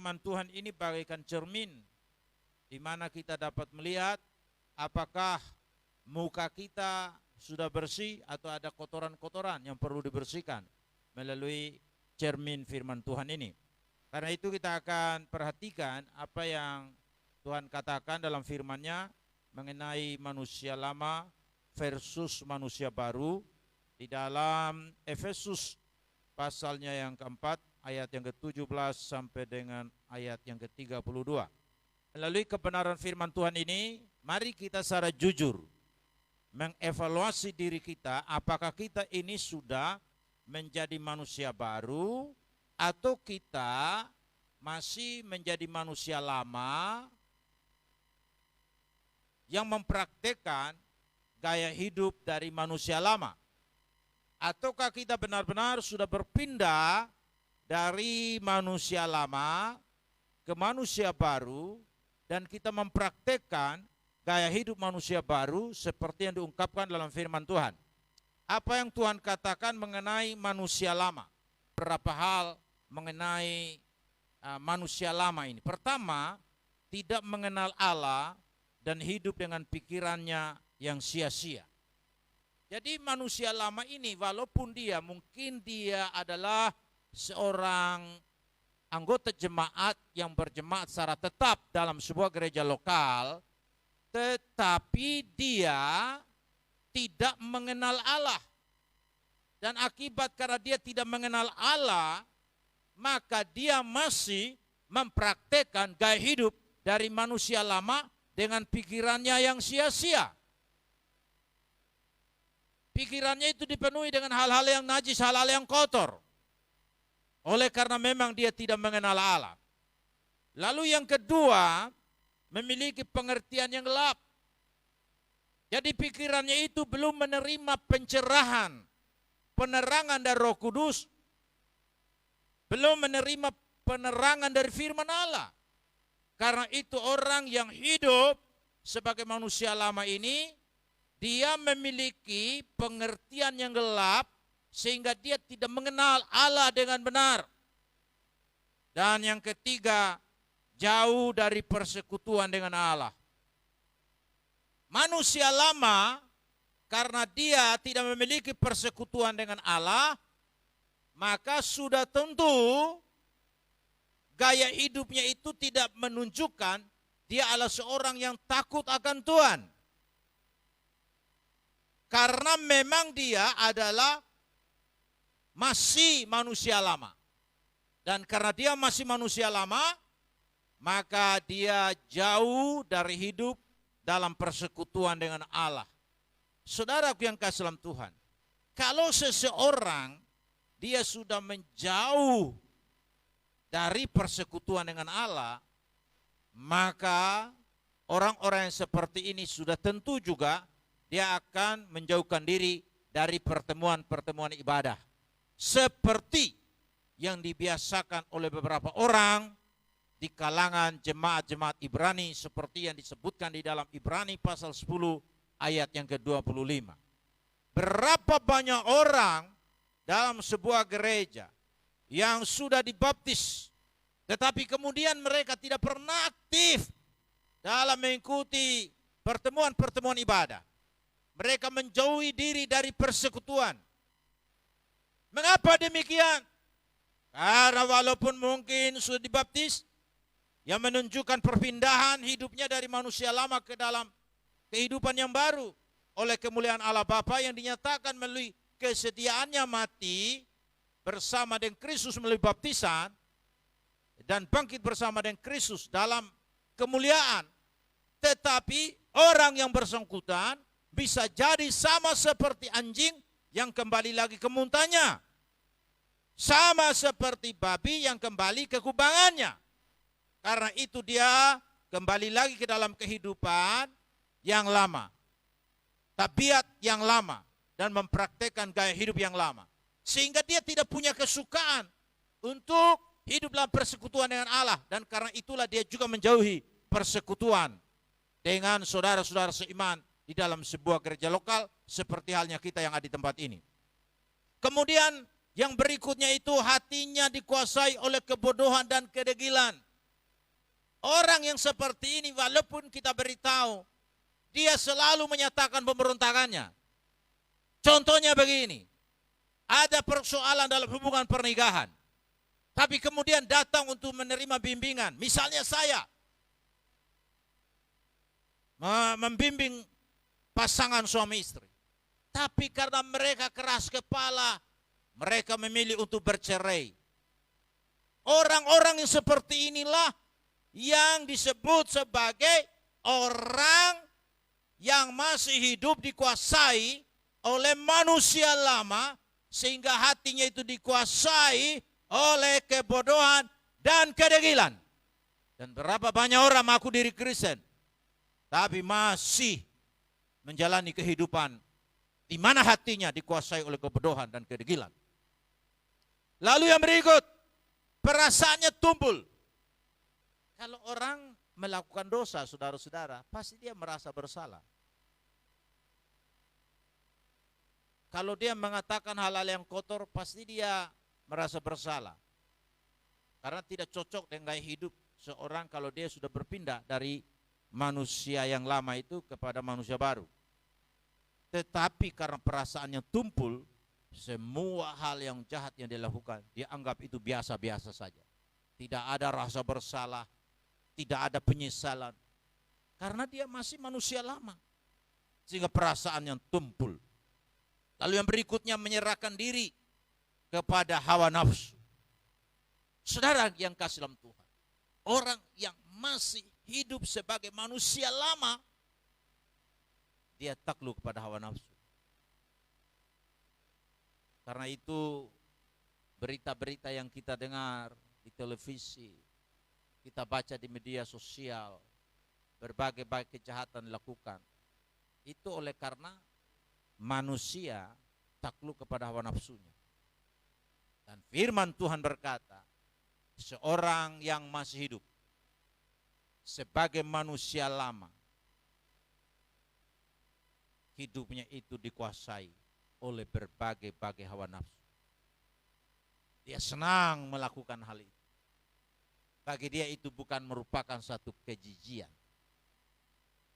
firman Tuhan ini bagaikan cermin, di mana kita dapat melihat apakah muka kita sudah bersih atau ada kotoran-kotoran yang perlu dibersihkan melalui cermin firman Tuhan ini. Karena itu kita akan perhatikan apa yang Tuhan katakan dalam firman-Nya mengenai manusia lama versus manusia baru di dalam Efesus pasalnya yang keempat, ayat yang ke-17 sampai dengan ayat yang ke-32. Melalui kebenaran firman Tuhan ini, mari kita secara jujur mengevaluasi diri kita, apakah kita ini sudah menjadi manusia baru atau kita masih menjadi manusia lama yang mempraktekkan gaya hidup dari manusia lama. Ataukah kita benar-benar sudah berpindah dari manusia lama ke manusia baru dan kita mempraktekkan gaya hidup manusia baru seperti yang diungkapkan dalam firman Tuhan. Apa yang Tuhan katakan mengenai manusia lama? Beberapa hal mengenai manusia lama ini. Pertama, tidak mengenal Allah dan hidup dengan pikirannya yang sia-sia. Jadi manusia lama ini walaupun mungkin dia adalah seorang anggota jemaat yang berjemaat secara tetap dalam sebuah gereja lokal, tetapi dia tidak mengenal Allah. Dan akibat karena dia tidak mengenal Allah, maka dia masih mempraktekkan gaya hidup dari manusia lama dengan pikirannya yang sia-sia. Pikirannya itu dipenuhi dengan hal-hal yang najis, hal-hal yang kotor. Oleh karena memang dia tidak mengenal Allah. Lalu yang kedua, memiliki pengertian yang gelap. Jadi pikirannya itu belum menerima pencerahan, penerangan dari Roh Kudus. Belum menerima penerangan dari firman Allah. Karena itu orang yang hidup sebagai manusia lama ini, dia memiliki pengertian yang gelap sehingga dia tidak mengenal Allah dengan benar. Dan yang ketiga, jauh dari persekutuan dengan Allah. Manusia lama karena dia tidak memiliki persekutuan dengan Allah, maka sudah tentu gaya hidupnya itu tidak menunjukkan dia adalah seorang yang takut akan Tuhan. Karena memang dia adalah masih manusia lama. Dan karena dia masih manusia lama, maka dia jauh dari hidup dalam persekutuan dengan Allah. Saudaraku yang kasih dalam Tuhan, kalau seseorang dia sudah menjauh dari persekutuan dengan Allah, maka orang-orang yang seperti ini sudah tentu juga dia akan menjauhkan diri dari pertemuan-pertemuan ibadah. Seperti yang dibiasakan oleh beberapa orang di kalangan jemaat-jemaat Ibrani seperti yang disebutkan di dalam Ibrani pasal 10 ayat yang ke-25. Berapa banyak orang dalam sebuah gereja yang sudah dibaptis, tetapi kemudian mereka tidak pernah aktif dalam mengikuti pertemuan-pertemuan ibadah. Mereka menjauhi diri dari persekutuan. Mengapa demikian? Karena walaupun mungkin sudah dibaptis, yang menunjukkan perpindahan hidupnya dari manusia lama ke dalam kehidupan yang baru oleh kemuliaan Allah Bapa yang dinyatakan melalui kesediaannya mati bersama dengan Kristus melalui baptisan dan bangkit bersama dengan Kristus dalam kemuliaan. Tetapi orang yang bersangkutan bisa jadi sama seperti anjing yang kembali lagi ke muntahnya. Sama seperti babi yang kembali ke kubangannya. Karena itu dia kembali lagi ke dalam kehidupan yang lama. Tabiat yang lama. Dan mempraktekkan gaya hidup yang lama. Sehingga dia tidak punya kesukaan untuk hidup dalam persekutuan dengan Allah. Dan karena itulah dia juga menjauhi persekutuan dengan saudara-saudara seiman di dalam sebuah gereja lokal seperti halnya kita yang ada di tempat ini. Kemudian yang berikutnya itu hatinya dikuasai oleh kebodohan dan kedegilan. Orang yang seperti ini walaupun kita beritahu, dia selalu menyatakan pemberontakannya. Contohnya begini, ada persoalan dalam hubungan pernikahan, tapi kemudian datang untuk menerima bimbingan. Misalnya saya membimbing pasangan suami istri, tapi karena mereka keras kepala, mereka memilih untuk bercerai. Orang-orang yang seperti inilah yang disebut sebagai orang yang masih hidup dikuasai oleh manusia lama, sehingga hatinya itu dikuasai oleh kebodohan dan kedegilan. Dan berapa banyak orang mengaku diri Kristen, tapi masih menjalani kehidupan di mana hatinya dikuasai oleh kebodohan dan kedegilan. Lalu yang berikut, perasaannya tumpul. Kalau orang melakukan dosa, saudara-saudara, pasti dia merasa bersalah. Kalau dia mengatakan hal-hal yang kotor, pasti dia merasa bersalah. Karena tidak cocok dengan gaya hidup seorang kalau dia sudah berpindah dari manusia yang lama itu kepada manusia baru. Tetapi karena perasaannya tumpul, semua hal yang jahat yang dilakukan, dia anggap itu biasa-biasa saja. Tidak ada rasa bersalah, tidak ada penyesalan. Karena dia masih manusia lama. Sehingga perasaan yang tumpul. Lalu yang berikutnya menyerahkan diri kepada hawa nafsu. Saudara yang kasih dalam Tuhan, orang yang masih hidup sebagai manusia lama, dia takluk kepada hawa nafsu. Karena itu berita-berita yang kita dengar di televisi, kita baca di media sosial, berbagai-bagai kejahatan dilakukan, itu oleh karena manusia takluk kepada hawa nafsunya. Dan firman Tuhan berkata, seorang yang masih hidup sebagai manusia lama, hidupnya itu dikuasai oleh berbagai-bagai hawa nafsu. Dia senang melakukan hal itu. Bagi dia itu bukan merupakan satu kejijian.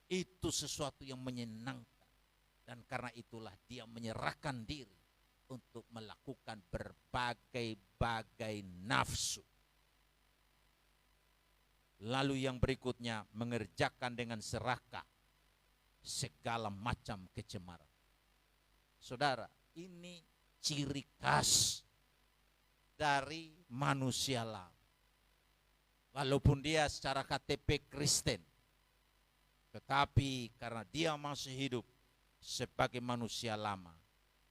Itu sesuatu yang menyenangkan. Dan karena itulah dia menyerahkan diri untuk melakukan berbagai-bagai nafsu. Lalu yang berikutnya, mengerjakan dengan serakah segala macam kecemaran. Saudara, ini ciri khas dari manusia lama. Walaupun dia secara KTP Kristen, tetapi karena dia masih hidup sebagai manusia lama,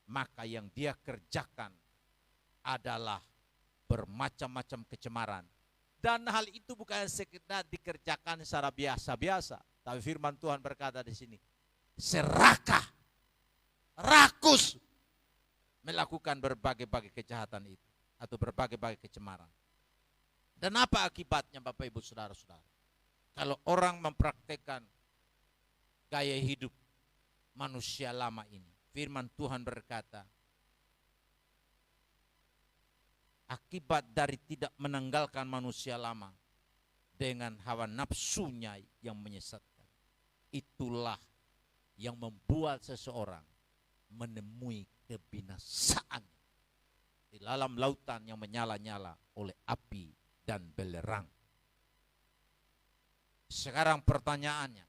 maka yang dia kerjakan adalah bermacam-macam kecemaran. Dan hal itu bukan sekedar dikerjakan secara biasa-biasa, tapi firman Tuhan berkata di sini, serakah, rakus melakukan berbagai-bagai kejahatan itu atau berbagai-bagai kecemaran. Dan apa akibatnya Bapak Ibu Saudara-saudara? Kalau orang mempraktekkan gaya hidup manusia lama ini, firman Tuhan berkata, akibat dari tidak menanggalkan manusia lama dengan hawa nafsunya yang menyesatkan, itulah yang membuat seseorang menemui kebinasaan di dalam lautan yang menyala-nyala oleh api dan belerang. Sekarang pertanyaannya,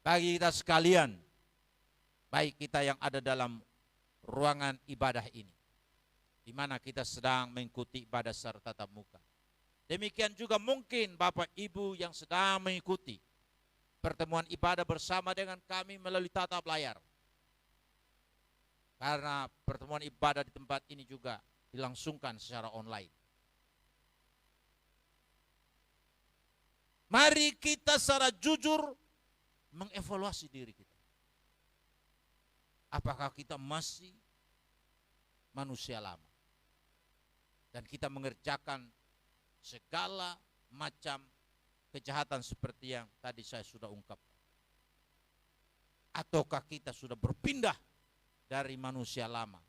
bagi kita sekalian, baik kita yang ada dalam ruangan ibadah ini, di mana kita sedang mengikuti ibadah secara tatap muka. Demikian juga mungkin Bapak Ibu yang sedang mengikuti pertemuan ibadah bersama dengan kami melalui tatap layar. Karena pertemuan ibadah di tempat ini juga dilangsungkan secara online. Mari kita secara jujur mengevaluasi diri kita. Apakah kita masih manusia lama? Dan kita mengerjakan segala macam kejahatan seperti yang tadi saya sudah ungkapkan. Ataukah kita sudah berpindah dari manusia lama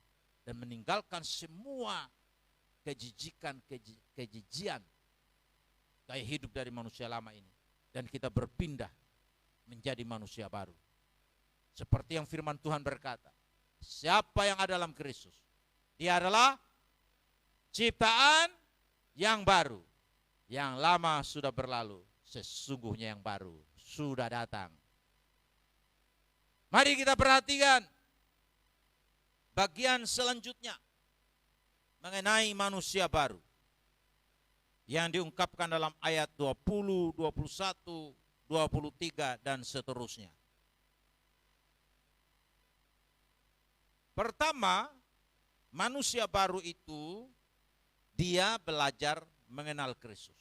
dan meninggalkan semua kejijikan, kejijian gaya hidup dari manusia lama ini. Dan kita berpindah menjadi manusia baru. Seperti yang firman Tuhan berkata, siapa yang ada dalam Kristus, dia adalah ciptaan yang baru. Yang lama sudah berlalu, sesungguhnya yang baru sudah datang. Mari kita perhatikan bagian selanjutnya mengenai manusia baru yang diungkapkan dalam ayat 20, 21, 23 dan seterusnya. Pertama, manusia baru itu dia belajar mengenal Kristus.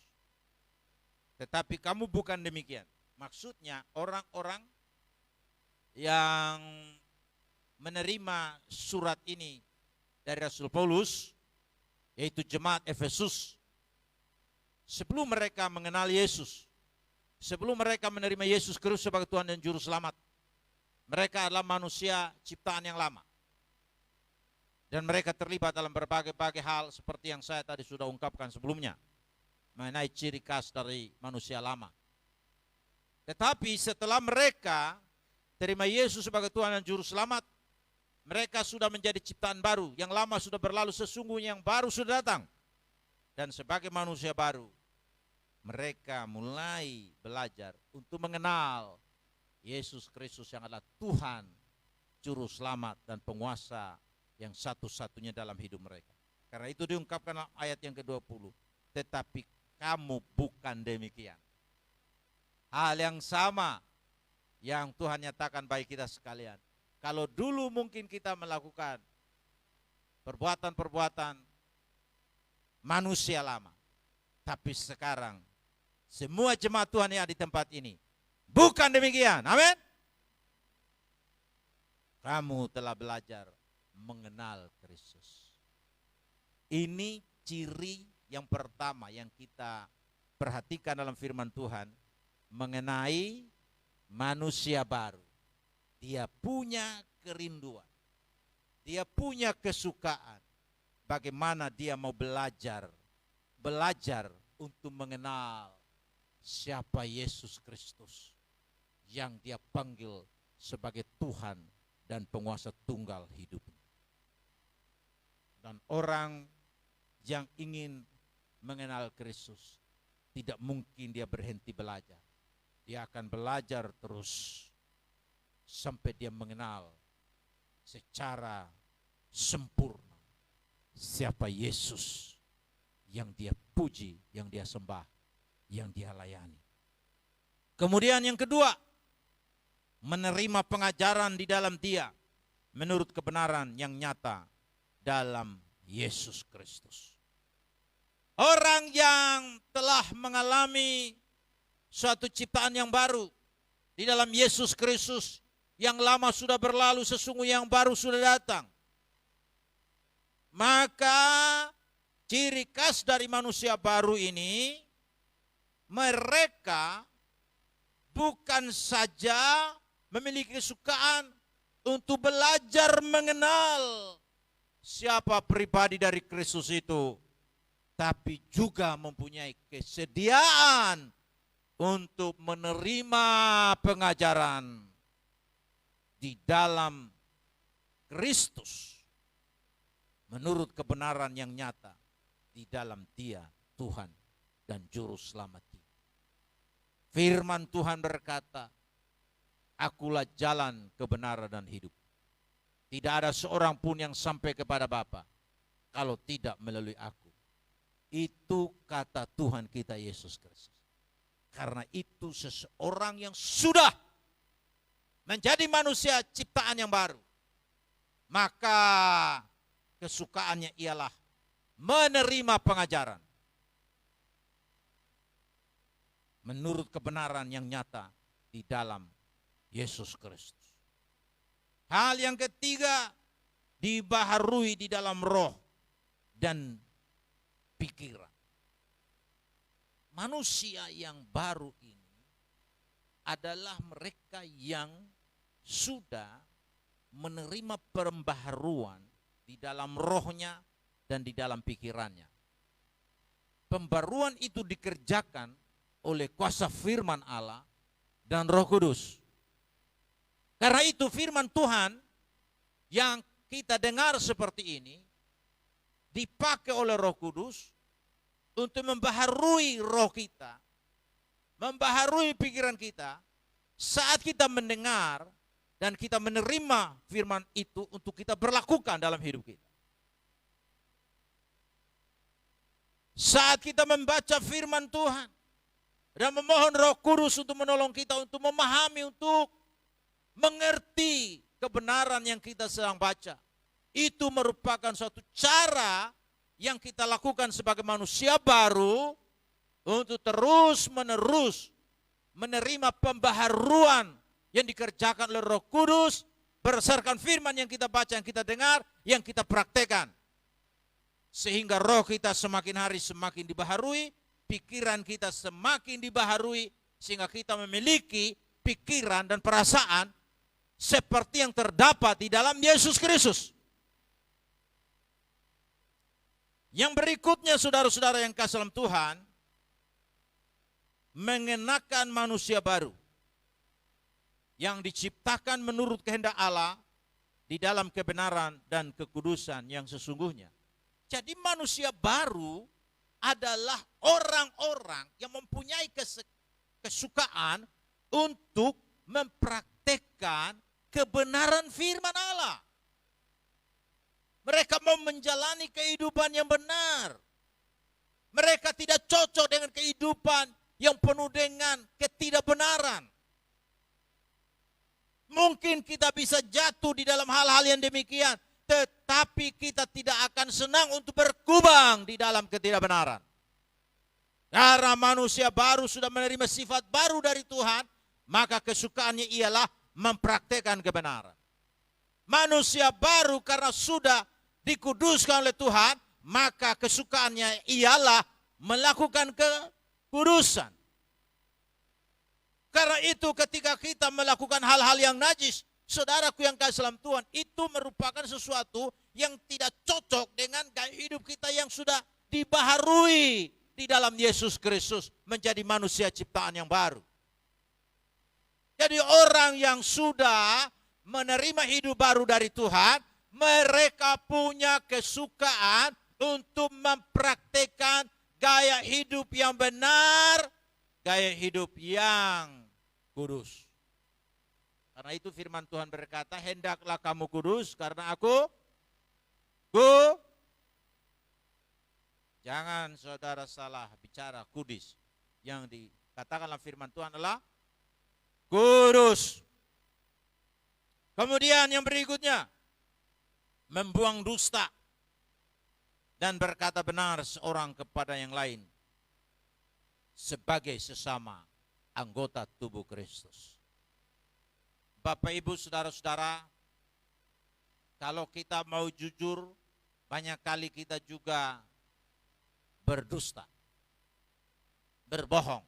Tetapi kamu bukan demikian. Maksudnya orang-orang yang menerima surat ini dari Rasul Paulus, yaitu jemaat Efesus, sebelum mereka mengenal Yesus, sebelum mereka menerima Yesus Kristus sebagai Tuhan dan Juru Selamat, mereka adalah manusia ciptaan yang lama. Dan mereka terlibat dalam berbagai-bagai hal seperti yang saya tadi sudah ungkapkan sebelumnya, mengenai ciri khas dari manusia lama. Tetapi setelah mereka terima Yesus sebagai Tuhan dan Juru Selamat, mereka sudah menjadi ciptaan baru. Yang lama sudah berlalu, sesungguhnya yang baru sudah datang. Dan sebagai manusia baru, mereka mulai belajar untuk mengenal Yesus Kristus yang adalah Tuhan, Juru Selamat dan Penguasa yang satu-satunya dalam hidup mereka. Karena itu diungkapkan dalam ayat yang ke-20. Tetapi kamu bukan demikian. Hal yang sama yang Tuhan nyatakan bagi kita sekalian. Kalau dulu mungkin kita melakukan perbuatan-perbuatan manusia lama, tapi sekarang semua jemaat Tuhan yang ada di tempat ini bukan demikian. Amin. Kamu telah belajar mengenal Kristus. Ini ciri yang pertama yang kita perhatikan dalam firman Tuhan mengenai manusia baru. Dia punya kerinduan, dia punya kesukaan. Bagaimana dia mau belajar untuk mengenal siapa Yesus Kristus yang dia panggil sebagai Tuhan dan penguasa tunggal hidupnya. Dan orang yang ingin mengenal Kristus tidak mungkin dia berhenti belajar. Dia akan belajar terus sampai dia mengenal secara sempurna siapa Yesus yang dia puji, yang dia sembah, yang dia layani. Kemudian yang kedua, menerima pengajaran di dalam dia menurut kebenaran yang nyata dalam Yesus Kristus. Orang yang telah mengalami suatu ciptaan yang baru di dalam Yesus Kristus, yang lama sudah berlalu, sesungguhnya yang baru sudah datang. Maka ciri khas dari manusia baru ini, mereka bukan saja memiliki kesukaan untuk belajar mengenal siapa pribadi dari Kristus itu, tapi juga mempunyai kesediaan untuk menerima pengajaran di dalam Kristus menurut kebenaran yang nyata di dalam Dia, Tuhan dan Juru Selamat kita. Firman Tuhan berkata, akulah jalan, kebenaran dan hidup. Tidak ada seorang pun yang sampai kepada Bapa kalau tidak melalui aku. Itu kata Tuhan kita Yesus Kristus. Karena itu seseorang yang sudah menjadi manusia ciptaan yang baru, maka kesukaannya ialah menerima pengajaran menurut kebenaran yang nyata di dalam Yesus Kristus. Hal yang ketiga, dibaharui di dalam roh dan pikiran. Manusia yang baru ini adalah mereka yang sudah menerima pembaharuan di dalam rohnya dan di dalam pikirannya. pembaruan itu dikerjakan oleh kuasa firman Allah dan Roh Kudus. Karena itu firman Tuhan yang kita dengar seperti ini dipakai oleh Roh Kudus untuk membaharui roh kita, membaharui pikiran kita saat kita mendengar dan kita menerima firman itu untuk kita berlakukan dalam hidup kita. Saat kita membaca firman Tuhan dan memohon Roh Kudus untuk menolong kita untuk memahami, untuk mengerti kebenaran yang kita sedang baca, itu merupakan suatu cara yang kita lakukan sebagai manusia baru untuk terus-menerus menerima pembaharuan yang dikerjakan oleh Roh Kudus berdasarkan firman yang kita baca, yang kita dengar, yang kita praktekkan. Sehingga roh kita semakin hari semakin dibaharui, pikiran kita semakin dibaharui, sehingga kita memiliki pikiran dan perasaan seperti yang terdapat di dalam Yesus Kristus. Yang berikutnya, saudara-saudara yang kasih dalam Tuhan, mengenakan manusia baru yang diciptakan menurut kehendak Allah di dalam kebenaran dan kekudusan yang sesungguhnya. Jadi manusia baru adalah orang-orang yang mempunyai kesukaan untuk mempraktekkan kebenaran firman Allah. Mereka mau menjalani kehidupan yang benar. Mereka tidak cocok dengan kehidupan yang penuh dengan ketidakbenaran. Mungkin kita bisa jatuh di dalam hal-hal yang demikian, tetapi kita tidak akan senang untuk berkubang di dalam ketidakbenaran. Karena manusia baru sudah menerima sifat baru dari Tuhan, maka kesukaannya ialah mempraktekkan kebenaran. Manusia baru karena sudah dikuduskan oleh Tuhan, maka kesukaannya ialah melakukan kekudusan. Karena itu ketika kita melakukan hal-hal yang najis, saudaraku yang kasih dalam Tuhan, itu merupakan sesuatu yang tidak cocok dengan gaya hidup kita yang sudah dibaharui di dalam Yesus Kristus menjadi manusia ciptaan yang baru. Jadi orang yang sudah menerima hidup baru dari Tuhan, mereka punya kesukaan untuk mempraktekkan gaya hidup yang benar, gaya hidup yang kudus. Karena itu firman Tuhan berkata, hendaklah kamu kudus karena aku Jangan saudara salah bicara kudus. Yang dikatakan dalam firman Tuhan adalah kudus. Kemudian yang berikutnya, membuang dusta dan berkata benar seorang kepada yang lain sebagai sesama anggota tubuh Kristus. Bapak, Ibu, saudara-saudara, kalau kita mau jujur, banyak kali kita juga berdusta, berbohong.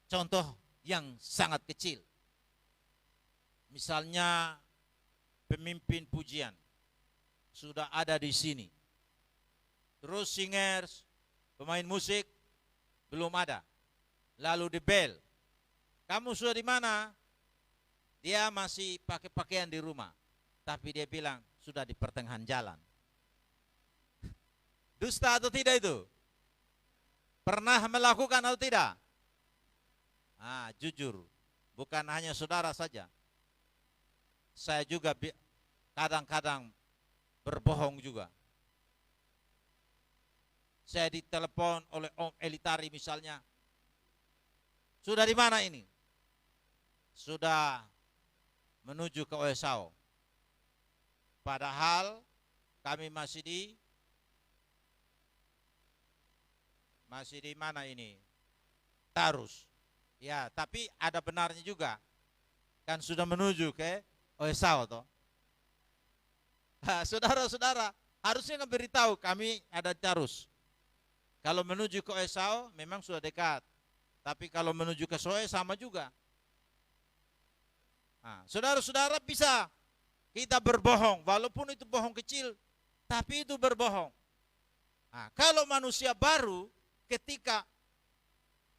Contoh yang sangat kecil. Misalnya pemimpin pujian sudah ada di sini. Terus singers, pemain musik belum ada. Lalu di bel. Kamu sudah di mana? Dia masih pakai pakaian di rumah. Tapi dia bilang sudah di pertengahan jalan. Dusta atau tidak itu? Pernah melakukan atau tidak? Jujur, bukan hanya saudara saja. Saya juga kadang-kadang berbohong juga. Saya ditelepon oleh Om Elitari misalnya. Sudah di mana ini? Sudah menuju ke Oesau. Padahal kami masih di mana ini? Tarus. Ya, tapi ada benarnya juga. Kan sudah menuju ke Oesau toh. Saudara-saudara, harusnya memberitahu kami ada Tarus. Kalau menuju ke Oesau memang sudah dekat. Tapi kalau menuju ke Soe sama juga. Saudara-saudara, bisa kita berbohong, walaupun itu bohong kecil, tapi itu berbohong. Nah, kalau manusia baru ketika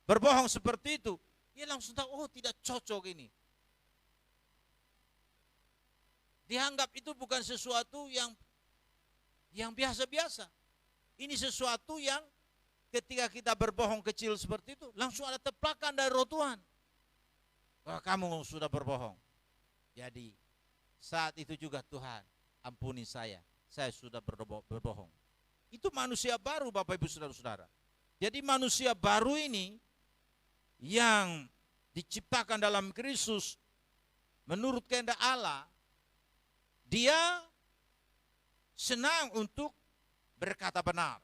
berbohong seperti itu, dia langsung tahu, oh tidak cocok ini. Dianggap itu bukan sesuatu yang biasa-biasa. Ini sesuatu yang ketika kita berbohong kecil seperti itu, langsung ada teplakan dari roh Tuhan. Wah, kamu sudah berbohong. Jadi saat itu juga, Tuhan ampuni saya sudah berbohong. Itu manusia baru, Bapak Ibu Saudara-saudara. Jadi manusia baru ini yang diciptakan dalam Kristus menurut kehendak Allah, dia senang untuk berkata benar,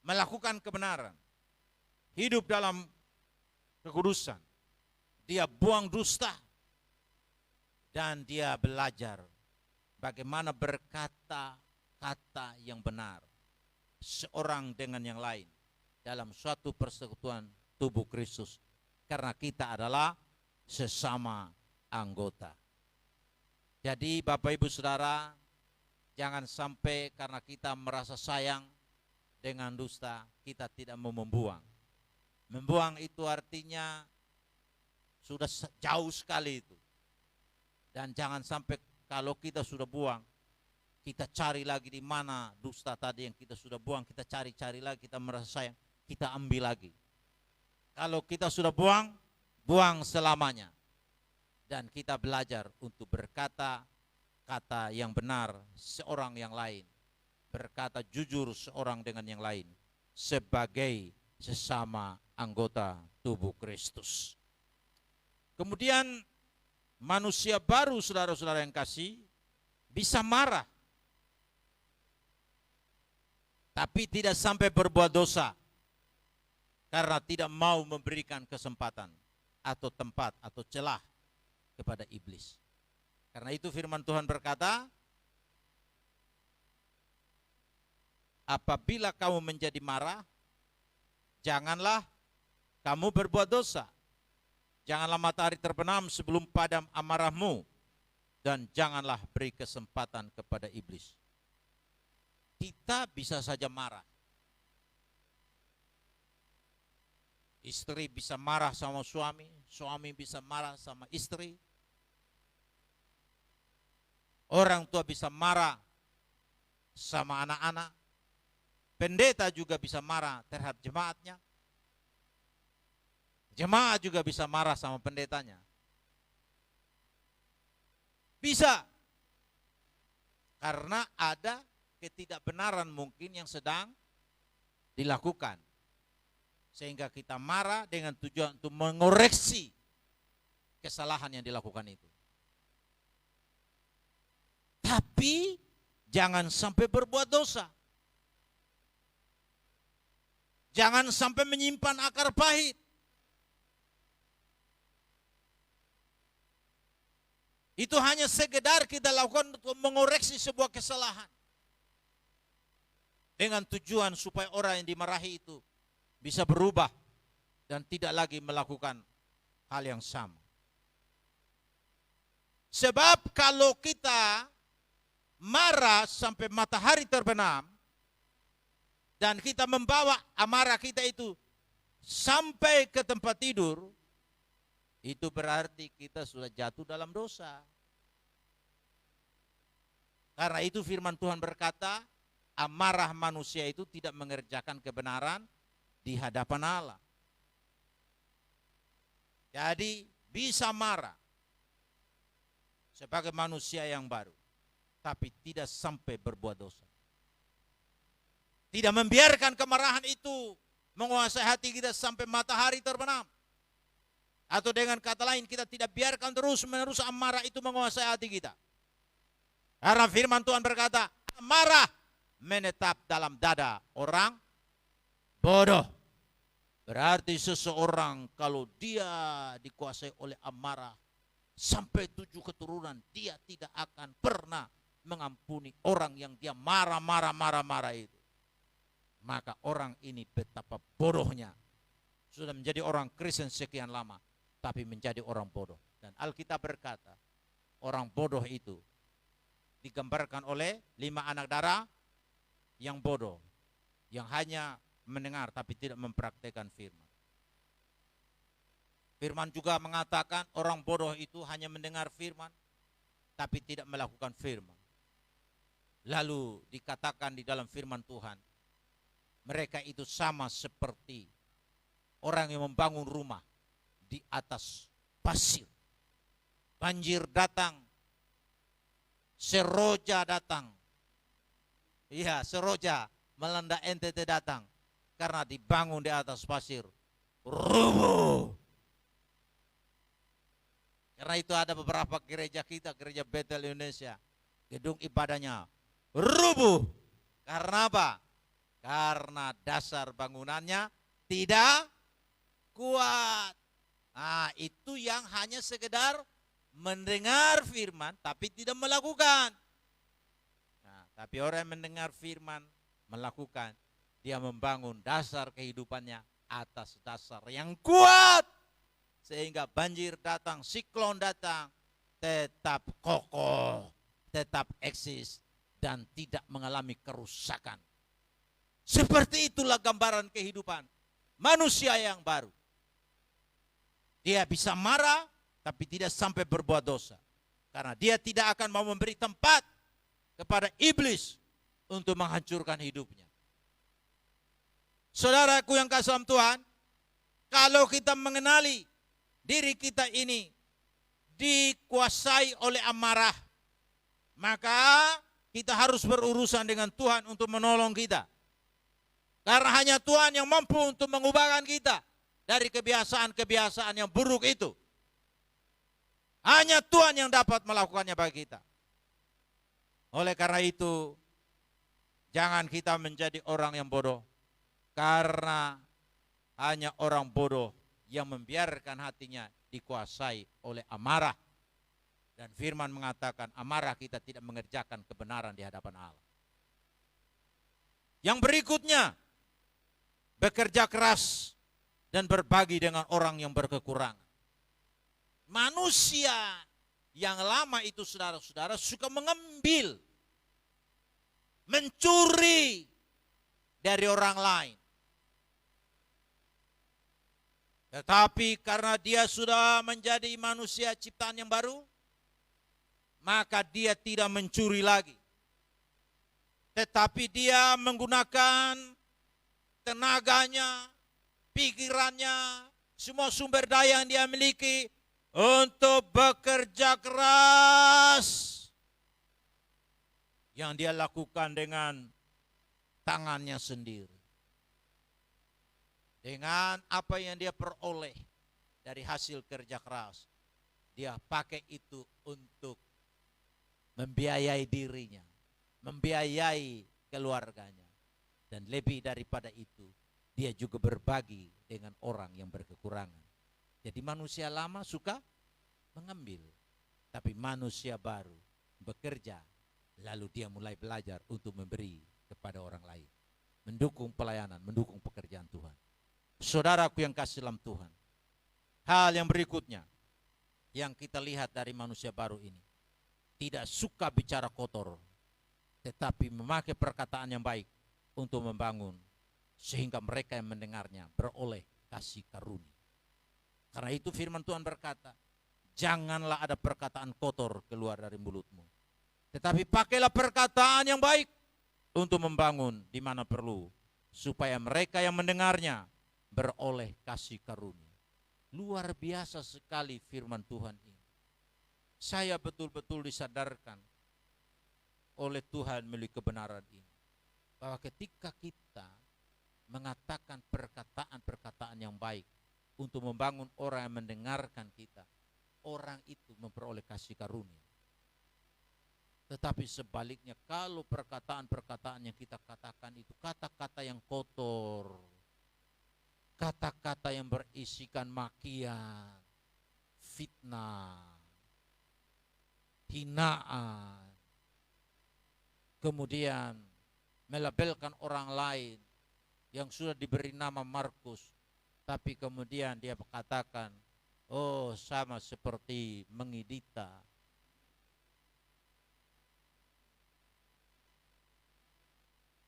melakukan kebenaran, hidup dalam kekudusan. Dia buang dusta dan dia belajar bagaimana berkata-kata yang benar seorang dengan yang lain dalam suatu persekutuan tubuh Kristus, karena kita adalah sesama anggota. Jadi Bapak Ibu Saudara, jangan sampai karena kita merasa sayang dengan dusta, kita tidak mau membuang. Membuang itu artinya sudah jauh sekali itu. Dan jangan sampai kalau kita sudah buang, kita cari lagi di mana dusta tadi yang kita sudah buang, kita cari-cari lagi, kita merasa sayang, kita ambil lagi. Kalau kita sudah buang, buang selamanya. Dan kita belajar untuk berkata kata yang benar seorang yang lain, berkata jujur seorang dengan yang lain sebagai sesama anggota tubuh Kristus. Kemudian manusia baru, saudara-saudara yang kasih, bisa marah tapi tidak sampai berbuat dosa karena tidak mau memberikan kesempatan atau tempat atau celah kepada iblis. Karena itu firman Tuhan berkata, apabila kamu menjadi marah, janganlah kamu berbuat dosa. Janganlah matahari terbenam sebelum padam amarahmu, dan janganlah beri kesempatan kepada iblis. Kita bisa saja marah. Istri bisa marah sama suami, suami bisa marah sama istri. Orang tua bisa marah sama anak-anak. Pendeta juga bisa marah terhadap jemaatnya. Jemaat juga bisa marah sama pendetanya. Bisa. Karena ada ketidakbenaran mungkin yang sedang dilakukan. Sehingga kita marah dengan tujuan untuk mengoreksi kesalahan yang dilakukan itu. Tapi jangan sampai berbuat dosa. Jangan sampai menyimpan akar pahit. Itu hanya sekedar kita lakukan untuk mengoreksi sebuah kesalahan. Dengan tujuan supaya orang yang dimarahi itu bisa berubah dan tidak lagi melakukan hal yang sama. Sebab kalau kita marah sampai matahari terbenam dan kita membawa amarah kita itu sampai ke tempat tidur, itu berarti kita sudah jatuh dalam dosa. Karena itu firman Tuhan berkata, amarah manusia itu tidak mengerjakan kebenaran di hadapan Allah. Jadi bisa marah sebagai manusia yang baru, tapi tidak sampai berbuat dosa. Tidak membiarkan kemarahan itu menguasai hati kita sampai matahari terbenam. Atau dengan kata lain, kita tidak biarkan terus-menerus amarah itu menguasai hati kita. Karena firman Tuhan berkata, amarah menetap dalam dada orang bodoh. Berarti seseorang kalau dia dikuasai oleh amarah sampai 7 keturunan, dia tidak akan pernah mengampuni orang yang dia marah itu. Maka orang ini betapa bodohnya. Sudah menjadi orang Kristen sekian lama, tapi menjadi orang bodoh. Dan Alkitab berkata, orang bodoh itu digambarkan oleh 5 anak darah yang bodoh. yang hanya mendengar tapi tidak mempraktekkan firman. Firman juga mengatakan orang bodoh itu hanya mendengar firman tapi tidak melakukan firman. Lalu dikatakan di dalam firman Tuhan, mereka itu sama seperti orang yang membangun rumah di atas pasir. Banjir datang, seroja datang. Iya, seroja melanda NTT datang karena dibangun di atas pasir. Rubuh. Karena itu ada beberapa gereja kita, gereja Bethel Indonesia, gedung ibadahnya rubuh. Karena apa? Karena dasar bangunannya tidak kuat. Nah, itu yang hanya sekedar mendengar firman tapi tidak melakukan. Nah, tapi orang yang mendengar firman, melakukan, dia membangun dasar kehidupannya atas dasar yang kuat. Sehingga banjir datang, siklon datang, tetap kokoh, tetap eksis, dan tidak mengalami kerusakan. Seperti itulah gambaran kehidupan manusia yang baru. Dia bisa marah, tapi tidak sampai berbuat dosa. Karena dia tidak akan mau memberi tempat kepada iblis untuk menghancurkan hidupnya. Saudaraku yang kasih dalam Tuhan, kalau kita mengenali diri kita ini dikuasai oleh amarah, maka kita harus berurusan dengan Tuhan untuk menolong kita. Karena hanya Tuhan yang mampu untuk mengubahkan kita dari kebiasaan-kebiasaan yang buruk itu. Hanya Tuhan yang dapat melakukannya bagi kita. Oleh karena itu, jangan kita menjadi orang yang bodoh. Karena hanya orang bodoh yang membiarkan hatinya dikuasai oleh amarah. Dan firman mengatakan amarah kita tidak mengerjakan kebenaran di hadapan Allah. Yang berikutnya, bekerja keras dan berbagi dengan orang yang berkekurangan. Manusia yang lama itu saudara-saudara suka mengambil, mencuri dari orang lain. Tetapi karena dia sudah menjadi manusia ciptaan yang baru, maka dia tidak mencuri lagi. Tetapi dia menggunakan tenaganya, pikirannya, semua sumber daya yang dia miliki untuk bekerja keras. Yang dia lakukan dengan tangannya sendiri. Dengan apa yang dia peroleh dari hasil kerja keras, dia pakai itu untuk membiayai dirinya, membiayai keluarganya. Dan lebih daripada itu, dia juga berbagi dengan orang yang berkekurangan. Jadi manusia lama suka mengambil, tapi manusia baru bekerja, lalu dia mulai belajar untuk memberi kepada orang lain. Mendukung pelayanan, mendukung pekerjaan Tuhan. Saudaraku yang kasih dalam Tuhan, hal yang berikutnya yang kita lihat dari manusia baru ini, tidak suka bicara kotor, tetapi memakai perkataan yang baik untuk membangun, sehingga mereka yang mendengarnya beroleh kasih karunia. Karena itu firman Tuhan berkata, janganlah ada perkataan kotor keluar dari mulutmu, tetapi pakailah perkataan yang baik untuk membangun di mana perlu, supaya mereka yang mendengarnya beroleh kasih karunia. Luar biasa sekali firman Tuhan ini. Saya betul-betul disadarkan oleh Tuhan melalui kebenaran ini, bahwa ketika kita mengatakan perkataan-perkataan yang baik untuk membangun orang yang mendengarkan kita, orang itu memperoleh kasih karunia. Tetapi sebaliknya, kalau perkataan-perkataan yang kita katakan itu kata-kata yang kotor, kata-kata yang berisikan makian, fitnah, hinaan, kemudian melabelkan orang lain yang sudah diberi nama Markus, tapi kemudian dia mengatakan, oh sama seperti mengidita.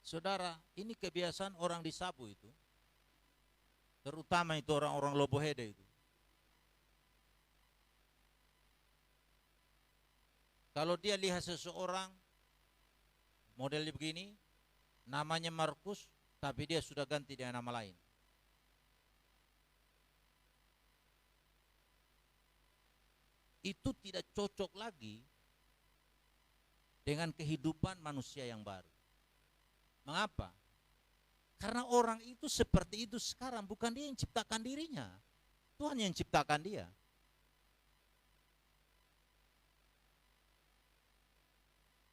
Saudara, ini kebiasaan orang di Sabu itu. Terutama itu orang-orang Lobohede itu. Kalau dia lihat seseorang model begini, namanya Markus, tapi dia sudah ganti dengan nama lain. Itu tidak cocok lagi dengan kehidupan manusia yang baru. Mengapa? Karena orang itu seperti itu sekarang, bukan dia yang ciptakan dirinya. Tuhan yang ciptakan dia.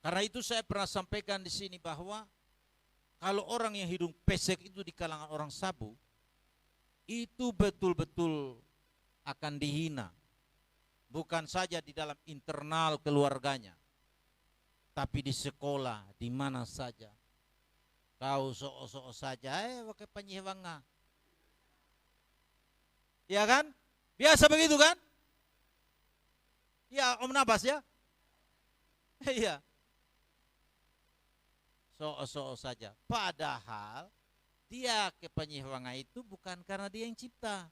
Karena itu saya pernah sampaikan di sini bahwa kalau orang yang hidung pesek itu di kalangan orang Sabu, itu betul-betul akan dihina. Bukan saja di dalam internal keluarganya, tapi di sekolah, di mana saja. Kau so-so saja, pakai penyihwanga. Ya kan? Biasa begitu kan? Ya, Om Nabas ya? Iya. So-so saja. Padahal dia ke penyihwanga itu bukan karena dia yang cipta.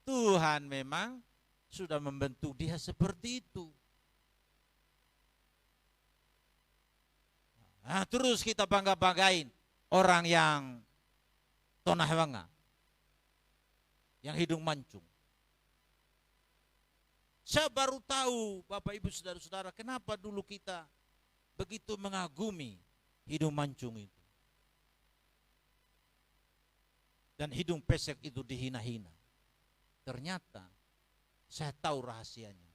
Tuhan memang sudah membentuk dia seperti itu. Nah, terus kita bangga-banggain orang yang tonahwanga, yang hidung mancung. Saya baru tahu, Bapak Ibu Saudara-saudara, kenapa dulu kita begitu mengagumi hidung mancung itu. Dan hidung pesek itu dihina-hina. Ternyata saya tahu rahasianya.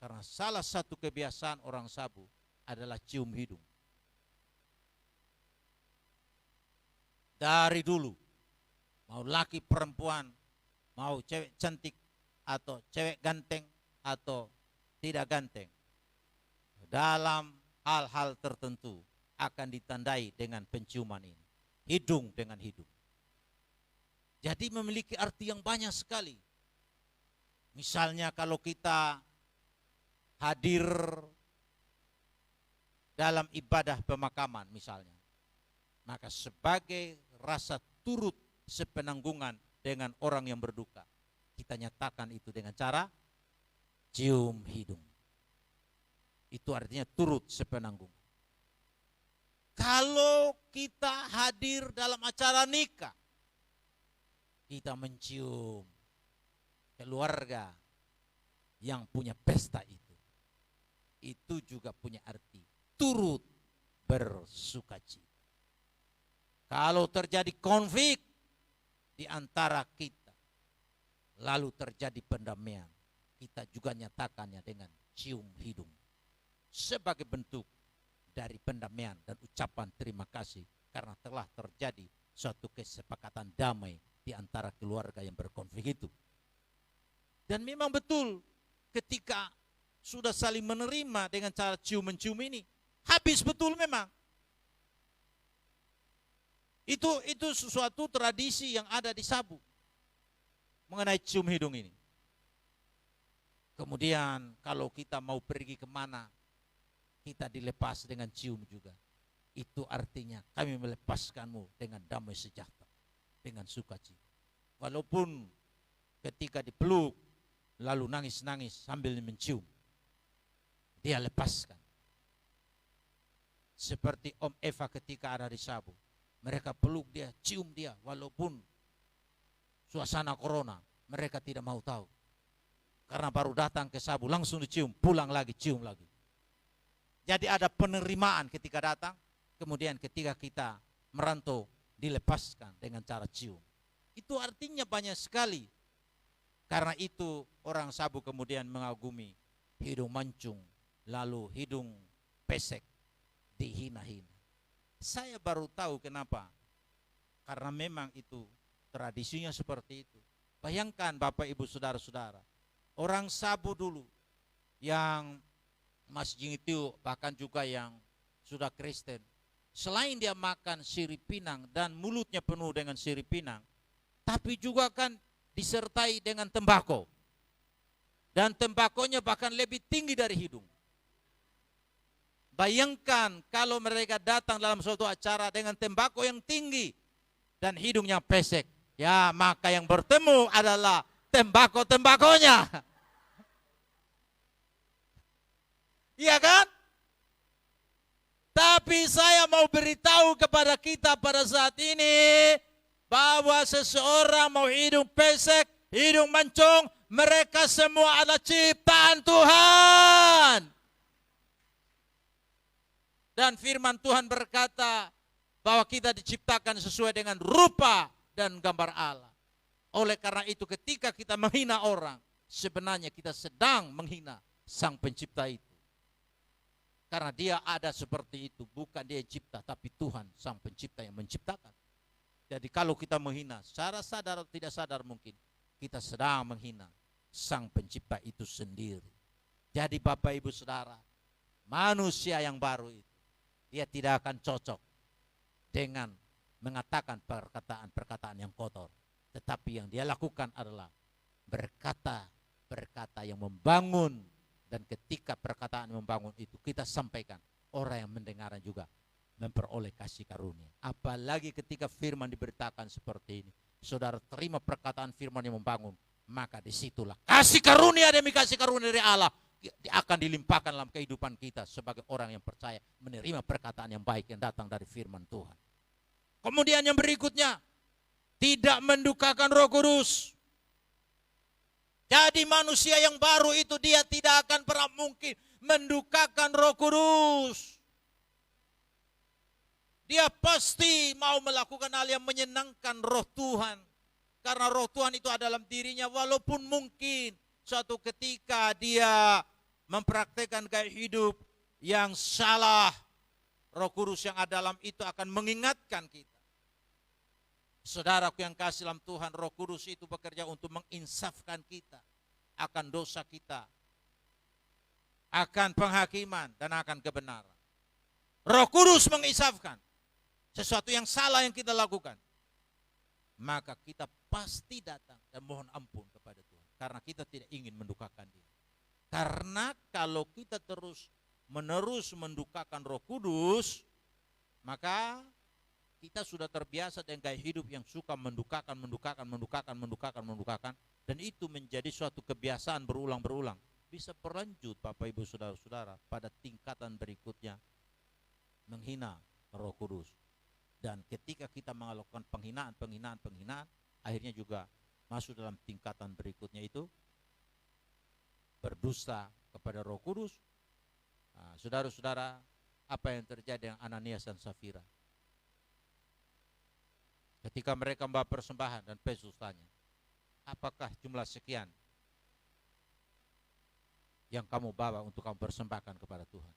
Karena salah satu kebiasaan orang Sabu adalah cium hidung. Dari dulu, mau laki perempuan, mau cewek cantik atau cewek ganteng atau tidak ganteng, dalam hal-hal tertentu akan ditandai dengan penciuman ini. Hidung dengan hidung. Jadi memiliki arti yang banyak sekali. Misalnya kalau kita hadir dalam ibadah pemakaman misalnya, maka sebagai rasa turut sepenanggungan dengan orang yang berduka, kita nyatakan itu dengan cara cium hidung. Itu artinya turut sepenanggungan. Kalau kita hadir dalam acara nikah, kita mencium keluarga yang punya pesta itu. Itu juga punya arti turut bersukacita. Kalau terjadi konflik di antara kita, lalu terjadi pendamaian, kita juga nyatakannya dengan cium hidung. Sebagai bentuk dari pendamaian dan ucapan terima kasih karena telah terjadi suatu kesepakatan damai di antara keluarga yang berkonflik itu. Dan memang betul ketika sudah saling menerima dengan cara cium-mencium ini, habis betul memang. Itu sesuatu tradisi yang ada di Sabu mengenai cium hidung ini. Kemudian kalau kita mau pergi kemana, kita dilepas dengan cium juga. Itu artinya kami melepaskanmu dengan damai sejahtera, dengan sukacita. Walaupun ketika dipeluk, lalu nangis-nangis sambil mencium, dia lepaskan. Seperti Om Eva ketika ada di Sabu. Mereka peluk dia, cium dia, walaupun suasana corona, mereka tidak mau tahu. Karena baru datang ke Sabu, langsung dicium, pulang lagi, cium lagi. Jadi ada penerimaan ketika datang, kemudian ketika kita merantau, dilepaskan dengan cara cium. Itu artinya banyak sekali. Karena itu orang Sabu kemudian mengagumi hidung mancung, lalu hidung pesek, dihina-hina. Saya baru tahu kenapa. Karena memang itu tradisinya seperti itu. Bayangkan Bapak Ibu Saudara-saudara, orang Sabu dulu yang masih itu bahkan juga yang sudah Kristen, selain dia makan sirip pinang dan mulutnya penuh dengan sirip pinang, tapi juga kan disertai dengan tembakau. Dan tembakonya bahkan lebih tinggi dari hidung. Bayangkan kalau mereka datang dalam suatu acara dengan tembakau yang tinggi dan hidungnya pesek. Ya, maka yang bertemu adalah tembakau-tembakonya. Iya kan? Tapi saya mau beritahu kepada kita pada saat ini bahwa seseorang mau hidung pesek, hidung mancung, mereka semua adalah ciptaan Tuhan. Dan firman Tuhan berkata bahwa kita diciptakan sesuai dengan rupa dan gambar Allah. Oleh karena itu ketika kita menghina orang, sebenarnya kita sedang menghina Sang Pencipta itu. Karena dia ada seperti itu, bukan dia yang cipta, tapi Tuhan Sang Pencipta yang menciptakan. Jadi kalau kita menghina, secara sadar atau tidak sadar mungkin, kita sedang menghina Sang Pencipta itu sendiri. Jadi Bapak Ibu Saudara, manusia yang baru itu, dia tidak akan cocok dengan mengatakan perkataan-perkataan yang kotor. Tetapi yang dia lakukan adalah berkata yang membangun. Dan ketika perkataan membangun itu kita sampaikan, orang yang mendengarnya juga memperoleh kasih karunia. Apalagi ketika firman diberitakan seperti ini, saudara terima perkataan firman yang membangun, maka disitulah kasih karunia demi kasih karunia dari Allah akan dilimpahkan dalam kehidupan kita sebagai orang yang percaya menerima perkataan yang baik yang datang dari firman Tuhan. Kemudian yang berikutnya, tidak mendukakan Roh Kudus. Jadi manusia yang baru itu dia tidak akan pernah mungkin mendukakan Roh Kudus. Dia pasti mau melakukan hal yang menyenangkan Roh Tuhan. Karena Roh Tuhan itu ada dalam dirinya, walaupun mungkin suatu ketika dia mempraktekkan gaya hidup yang salah, Roh Kudus yang ada dalam itu akan mengingatkan kita. Saudaraku yang kasih dalam Tuhan, Roh Kudus itu bekerja untuk menginsafkan kita akan dosa kita, akan penghakiman dan akan kebenaran. Roh Kudus menginsafkan sesuatu yang salah yang kita lakukan, maka kita pasti datang dan mohon ampun kepada Tuhan, karena kita tidak ingin mendukakan Dia. Karena kalau kita terus menerus mendukakan Roh Kudus, maka kita sudah terbiasa dengan gaya hidup yang suka mendukakan, dan itu menjadi suatu kebiasaan berulang-berulang. Bisa berlanjut Bapak Ibu Saudara-saudara pada tingkatan berikutnya menghina Roh Kudus. Dan ketika kita melakukan penghinaan, akhirnya juga masuk dalam tingkatan berikutnya itu berdusta kepada Roh Kudus. Nah, saudara-saudara, apa yang terjadi dengan Ananias dan Safira? Ketika mereka membawa persembahan dan Petrus tanya, apakah jumlah sekian yang kamu bawa untuk kamu persembahkan kepada Tuhan?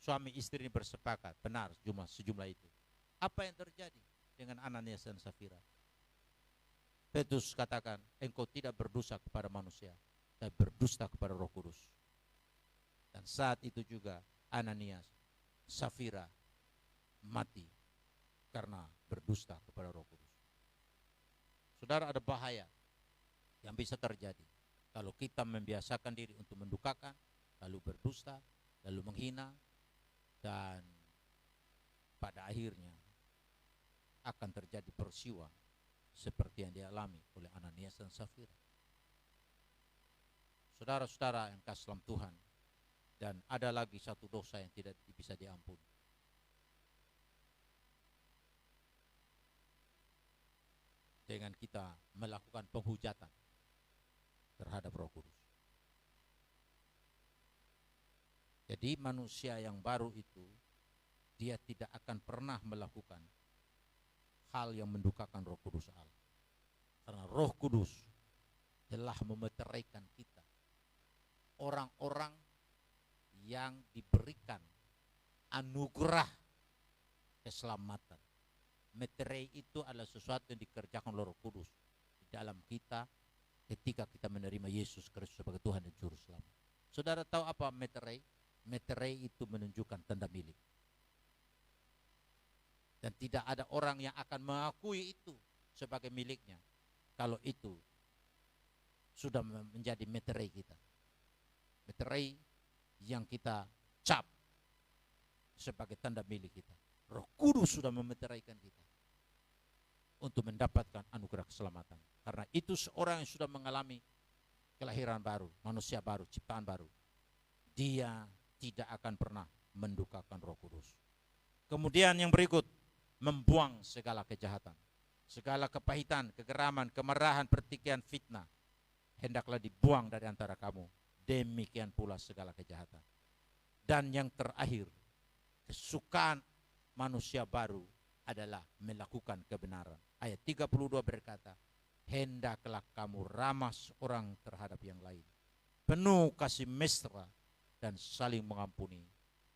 Suami istri ini bersepakat, benar sejumlah itu. Apa yang terjadi dengan Ananias dan Safira? Petrus katakan, engkau tidak berdosa kepada manusia, tapi berdusta kepada Roh Kudus. Dan saat itu juga Ananias, Safira mati karena berdusta kepada Roh Kudus. Saudara, ada bahaya yang bisa terjadi kalau kita membiasakan diri untuk mendukakan, lalu berdusta, lalu menghina, dan pada akhirnya akan terjadi peristiwa seperti yang dialami oleh Ananias dan Safira. Saudara-saudara yang kasih dalam Tuhan, dan ada lagi satu dosa yang tidak bisa diampuni. Dengan kita melakukan penghujatan terhadap Roh Kudus. Jadi manusia yang baru itu, dia tidak akan pernah melakukan hal yang mendukakan Roh Kudus Allah. Karena Roh Kudus telah memeteraikan kita. Orang-orang yang diberikan anugerah keselamatan. Meterei itu adalah sesuatu yang dikerjakan oleh Roh Kudus di dalam kita ketika kita menerima Yesus Kristus sebagai Tuhan dan Juru Selamat. Saudara tahu apa meterei? Meterei itu menunjukkan tanda milik. Dan tidak ada orang yang akan mengakui itu sebagai miliknya kalau itu sudah menjadi meterei kita. Meterei yang kita cap sebagai tanda milik kita. Roh Kudus sudah memeteraikan kita untuk mendapatkan anugerah keselamatan. Karena itu seorang yang sudah mengalami kelahiran baru, manusia baru, ciptaan baru, dia tidak akan pernah mendukakan Roh Kudus. Kemudian yang berikut, membuang segala kejahatan, segala kepahitan, kegeraman, kemarahan, pertikaian, fitnah, hendaklah dibuang dari antara kamu. Demikian pula segala kejahatan. Dan yang terakhir, kesukaan manusia baru adalah melakukan kebenaran. Ayat 32 berkata, hendaklah kamu ramah seorang terhadap yang lain, penuh kasih mesra dan saling mengampuni,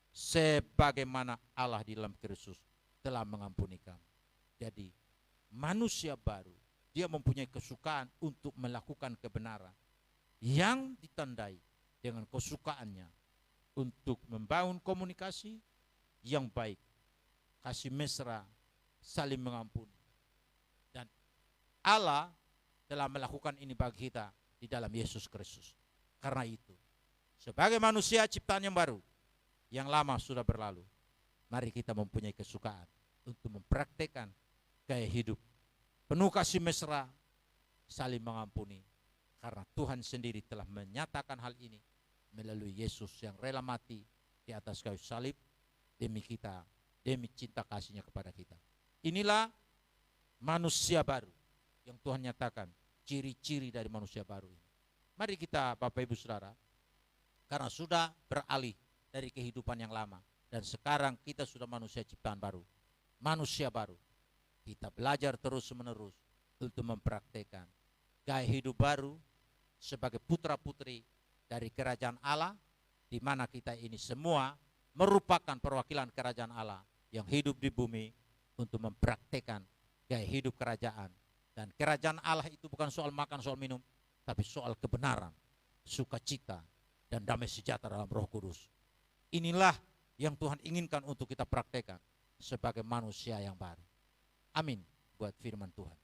sebagaimana Allah di dalam Kristus telah mengampuni kamu. Jadi manusia baru, dia mempunyai kesukaan untuk melakukan kebenaran yang ditandai dengan kesukaannya untuk membangun komunikasi yang baik, kasih mesra, saling mengampuni. Dan Allah telah melakukan ini bagi kita di dalam Yesus Kristus. Karena itu, sebagai manusia ciptaan yang baru, yang lama sudah berlalu, mari kita mempunyai kesukaan untuk mempraktekkan gaya hidup penuh kasih mesra, saling mengampuni. Karena Tuhan sendiri telah menyatakan hal ini melalui Yesus yang rela mati di atas kayu salib demi kita, demi cinta kasihnya kepada kita. Inilah manusia baru yang Tuhan nyatakan, ciri-ciri dari manusia baru ini. Mari kita Bapak Ibu Saudara, karena sudah beralih dari kehidupan yang lama dan sekarang kita sudah manusia ciptaan baru, manusia baru, kita belajar terus-menerus untuk mempraktekkan gaya hidup baru sebagai putra-putri dari kerajaan Allah, di mana kita ini semua merupakan perwakilan kerajaan Allah yang hidup di bumi untuk mempraktekkan gaya hidup kerajaan. Dan kerajaan Allah itu bukan soal makan, soal minum, tapi soal kebenaran, sukacita, dan damai sejahtera dalam Roh Kudus. Inilah yang Tuhan inginkan untuk kita praktekkan sebagai manusia yang baru. Amin buat firman Tuhan.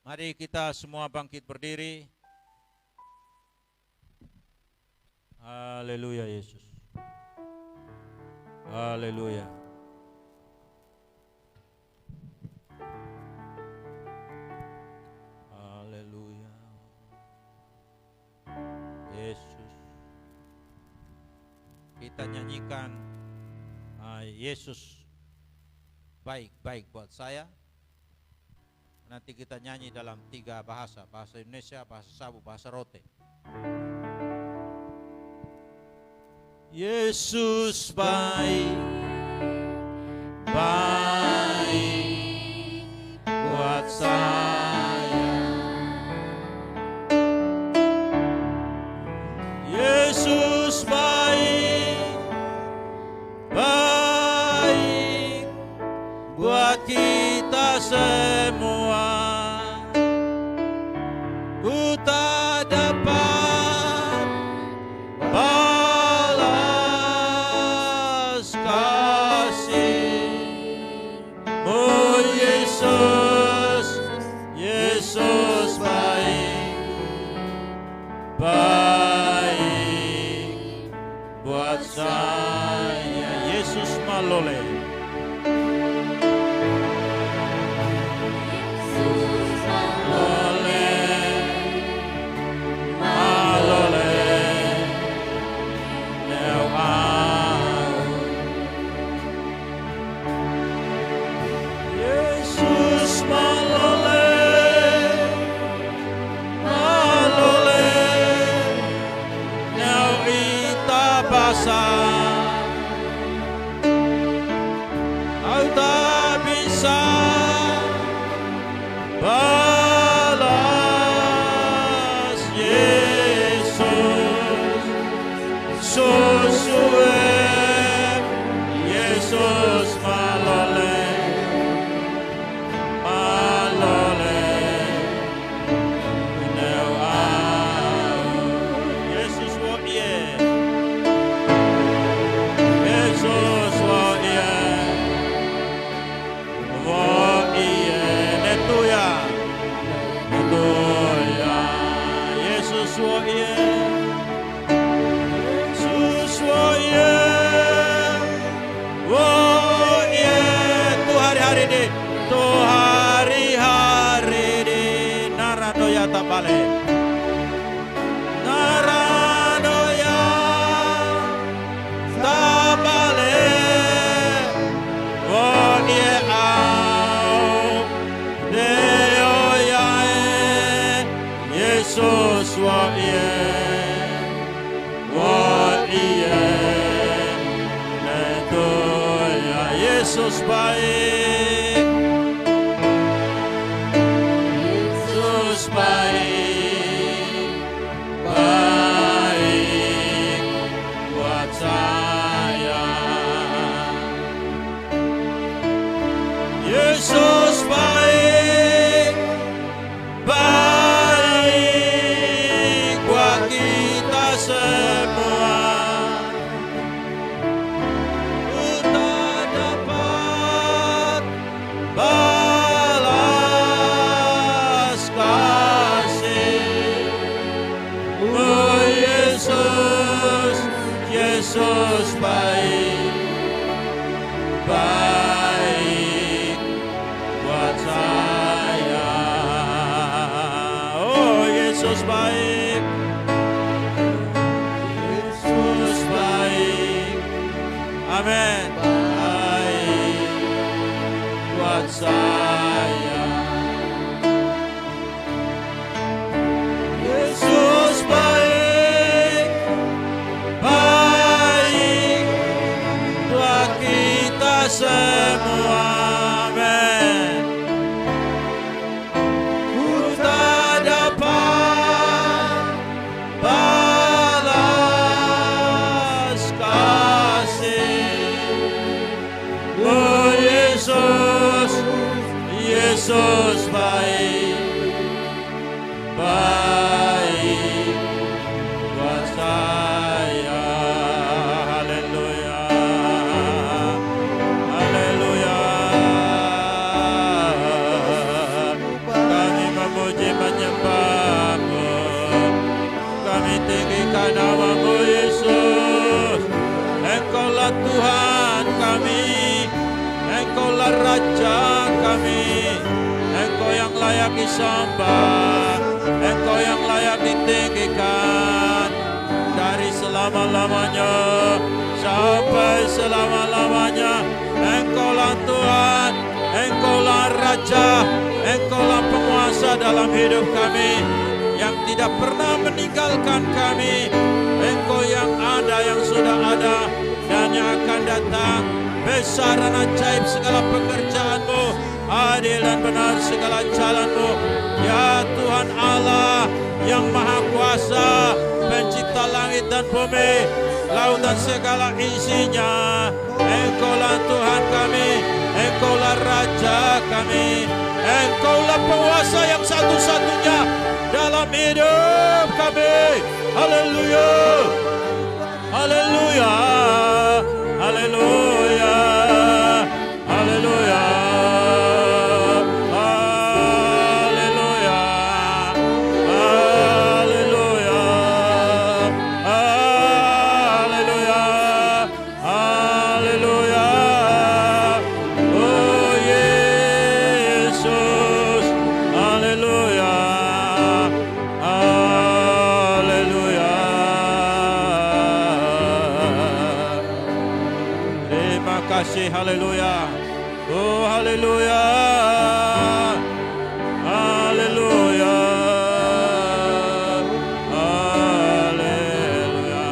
Mari kita semua bangkit berdiri. Haleluya Yesus. Haleluya. Haleluya. Yesus. Kita nyanyikan Yesus baik-baik buat saya. Nanti kita nyanyi dalam 3 bahasa, bahasa Indonesia, bahasa Sabu, bahasa Rote. Yesus baik, baik buat saya. Yesus baik, baik buat kita semua. Ku tak dapat balas kasih. Oh Yesus, Yesus baik, baik buat saya. Yesus malole. Yesus baik. Yesus baik, baik buat saya. Yesus baik, baik buat kita semua. Yesus baik, baik buat saya. Oh, Yesus baik, Yesus baik, amin, baik buat saya. Yesus baik, baik buat kita semua, amin. Ku tak dapat balas kasih. Oh Yesus, Yesus baik, baik buat saya. Haleluya, haleluya. Kami memuji menyembah-Mu, kami tinggikan nama-Mu Yesus. Engkaulah Tuhan kami, Engkaulah Raja kami, Engkau yang layak disembah, Engkau yang layak ditinggikan dari selama-lamanya sampai selama-lamanya. Engkaulah Tuhan, Engkaulah Raja, Engkaulah penguasa dalam hidup kami, yang tidak pernah meninggalkan kami. Engkau yang ada, yang sudah ada, dan yang akan datang. Besar dan ajaib segala pekerjaan-Mu, adil dan benar segala jalan-Mu. Ya Tuhan Allah yang Maha Kuasa, pencipta langit dan bumi, laut dan segala isinya. Engkaulah Tuhan kami, Engkaulah Raja kami, Engkaulah penguasa yang satu-satunya dalam hidup kami. Haleluya, haleluya, haleluya, haleluya, haleluya, haleluya, haleluya, haleluya. Oh Yesus, haleluya, haleluya. Terima kasih, haleluya. Oh haleluya, haleluya, haleluya.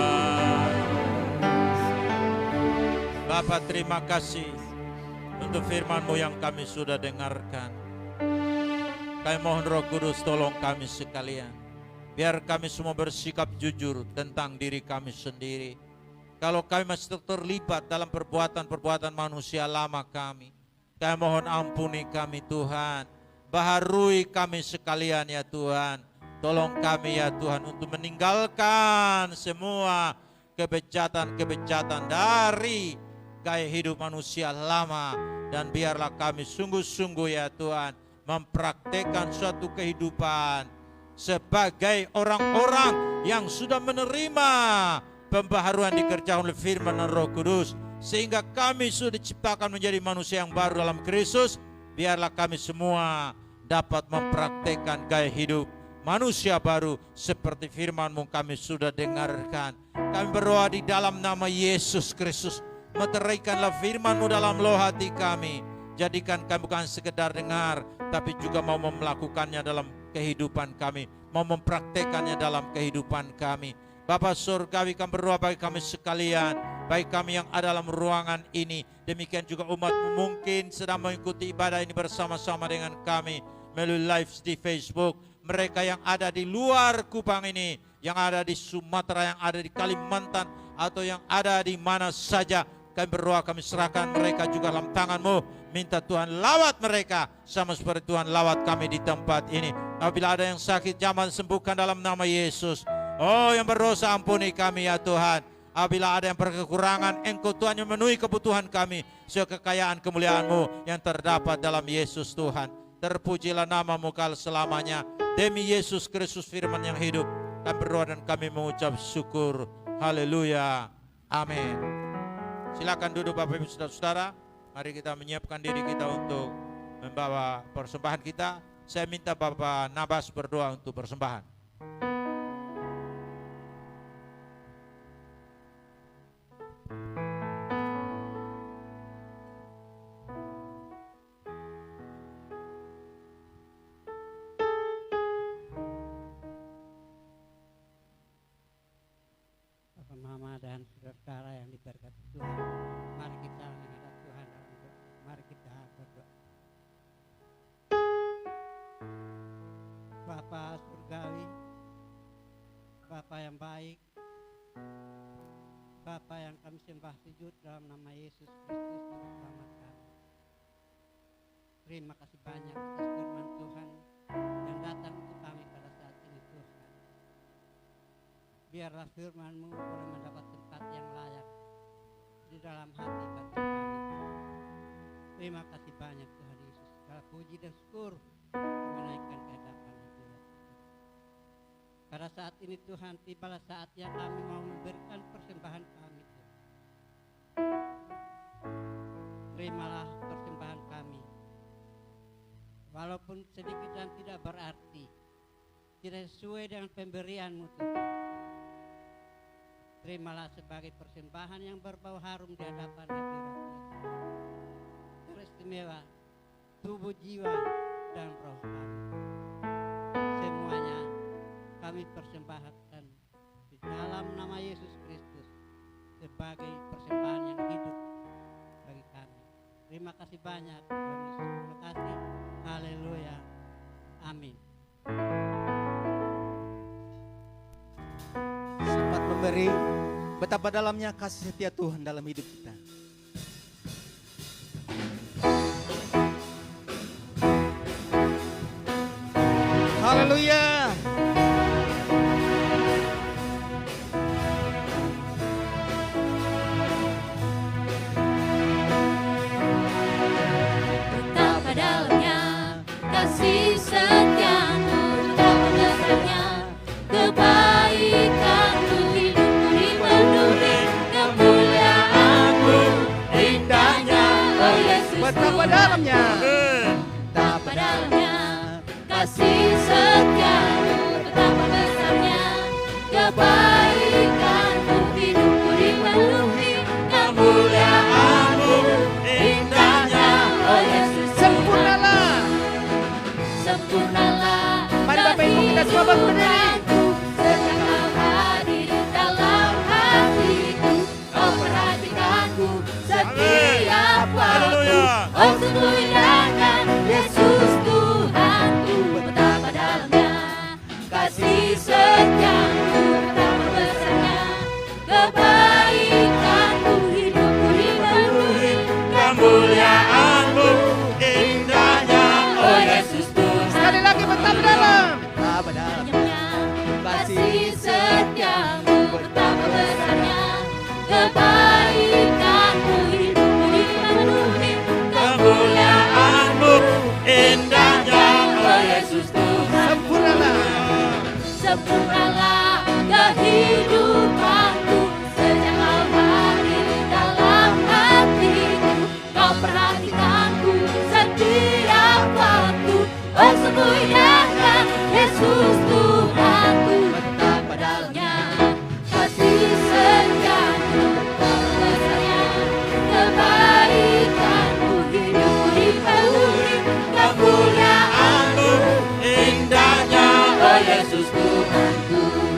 Bapa, terima kasih untuk firman-Mu yang kami sudah dengarkan. Kami mohon Roh Kudus tolong kami sekalian, biar kami semua bersikap jujur tentang diri kami sendiri. Kalau kami masih terlibat dalam perbuatan-perbuatan manusia lama kami mohon ampuni kami Tuhan. Baharui kami sekalian ya Tuhan. Tolong kami ya Tuhan untuk meninggalkan semua kebejatan-kebejatan dari gaya hidup manusia lama. Dan biarlah kami sungguh-sungguh ya Tuhan mempraktekkan suatu kehidupan sebagai orang-orang yang sudah menerima pembaharuan dikerjakan oleh firman dan Roh Kudus, sehingga kami sudah diciptakan menjadi manusia yang baru dalam Kristus. Biarlah kami semua dapat mempraktekkan gaya hidup manusia baru seperti firman-Mu kami sudah dengarkan. Kami berdoa di dalam nama Yesus Kristus, meteraikanlah firman-Mu dalam loh hati kami. Jadikan kami bukan sekedar dengar, tapi juga mau melakukannya dalam kehidupan kami, mau mempraktekannya dalam kehidupan kami. Bapa surgawi, kami berdoa bagi kami sekalian, baik kami yang ada dalam ruangan ini, demikian juga umat mungkin sedang mengikuti ibadah ini bersama-sama dengan kami melalui live di Facebook. Mereka yang ada di luar Kupang ini, yang ada di Sumatera, yang ada di Kalimantan, atau yang ada di mana saja, kami berdoa, kami serahkan mereka juga dalam tangan-Mu. Minta Tuhan lawat mereka sama seperti Tuhan lawat kami di tempat ini. Apabila ada yang sakit, jamah sembuhkan dalam nama Yesus. Oh, yang berdosa ampuni kami ya Tuhan. Apabila ada yang berkekurangan, Engkau Tuhan yang memenuhi kebutuhan kami. Sesuai kekayaan kemuliaan-Mu yang terdapat dalam Yesus Tuhan. Terpujilah nama-Mu kal selamanya. Demi Yesus Kristus firman yang hidup, kami berdoa dan kami mengucap syukur. Haleluya. Amin. Silakan duduk Bapak Ibu Saudara-saudara. Mari kita menyiapkan diri kita untuk membawa persembahan kita. Saya minta Bapak Nabas berdoa untuk persembahan. Bapak Mama dan saudara yang diberkati Tuhan, mari kita menghadap Tuhan dalam doa. Mari kita berdoa. Bapa surgawi, Bapa yang baik, Bapa yang kami sembah sujud dalam nama Yesus Kristus Juru Selamat kami. Terima kasih banyak atas firman Tuhan yang datang untuk kami pada saat ini Tuhan. Biarlah firman-Mu boleh mendapat tempat yang layak di dalam hati bagi kami. Terima kasih banyak Tuhan Yesus. Segala puji dan syukur menaikkan kehadapan hadirat. Pada saat ini Tuhan, tibalah saatnya kami mau memberikan persembahan kami. Terimalah persembahan kami. Walaupun sedikit dan tidak berarti, tidak sesuai dengan pemberian-Mu Tuhan. Terimalah sebagai persembahan yang berbau harum di hadapan hadirat-Mu. Teristimewa tubuh, jiwa, dan roh kami. Semuanya kami persembahkan di dalam nama Yesus Kristus sebagai persembahan yang hidup bagi kami. Terima kasih banyak Tuhan Yesus. Terima kasih. Haleluya. Amin. Sempat memberi, betapa dalamnya kasih setia Tuhan dalam hidup kita. Haleluya. Betapa dalamnya kasih setiamu, betapa besarnya kebaikanmu, hidupku dipenuhi kemuliaanmu, indahnya oh Yesus Betapa dalamnya. betapa dalamnya kasih setiamu, betapa besarnya kebaikanmu, hidupku dipenuhi kemuliaanmu, indahnya oh Yesus Sempurnalah. sempurnalah. Mari Bapak Ibu kita semua berdiri. Sejak kau hadir dalam hatiku, kau perhatikanku setiap waktu. Oh sungguh indahnya Yesus Tuhanku, betapa dalamnya kasih setiamu, betapa besarnya kebaikanmu, hidupku dipenuhi kemuliaanmu, indahnya oh Yesus Tuhan. Sekali lagi betapa dalam. Betapa dalam. Kasih setiamu, betapa besarnya kebaikanmu, hidupku dipenuhi kemuliaanmu, indahnya oh Yesus Tuhan. Sempurnalah. Sempurnalah kehidupanku, sejak kau hadir dalam hatiku, kau perhatikanku setiap waktu. Oh sungguh indahnya Yesus Tuhanku, betapa dalamnya kasih setiamu, betapa besarnya kebaikanmu, hidupku dipenuhi kemuliaanmu, indahnya oh Yesus Tuhanku.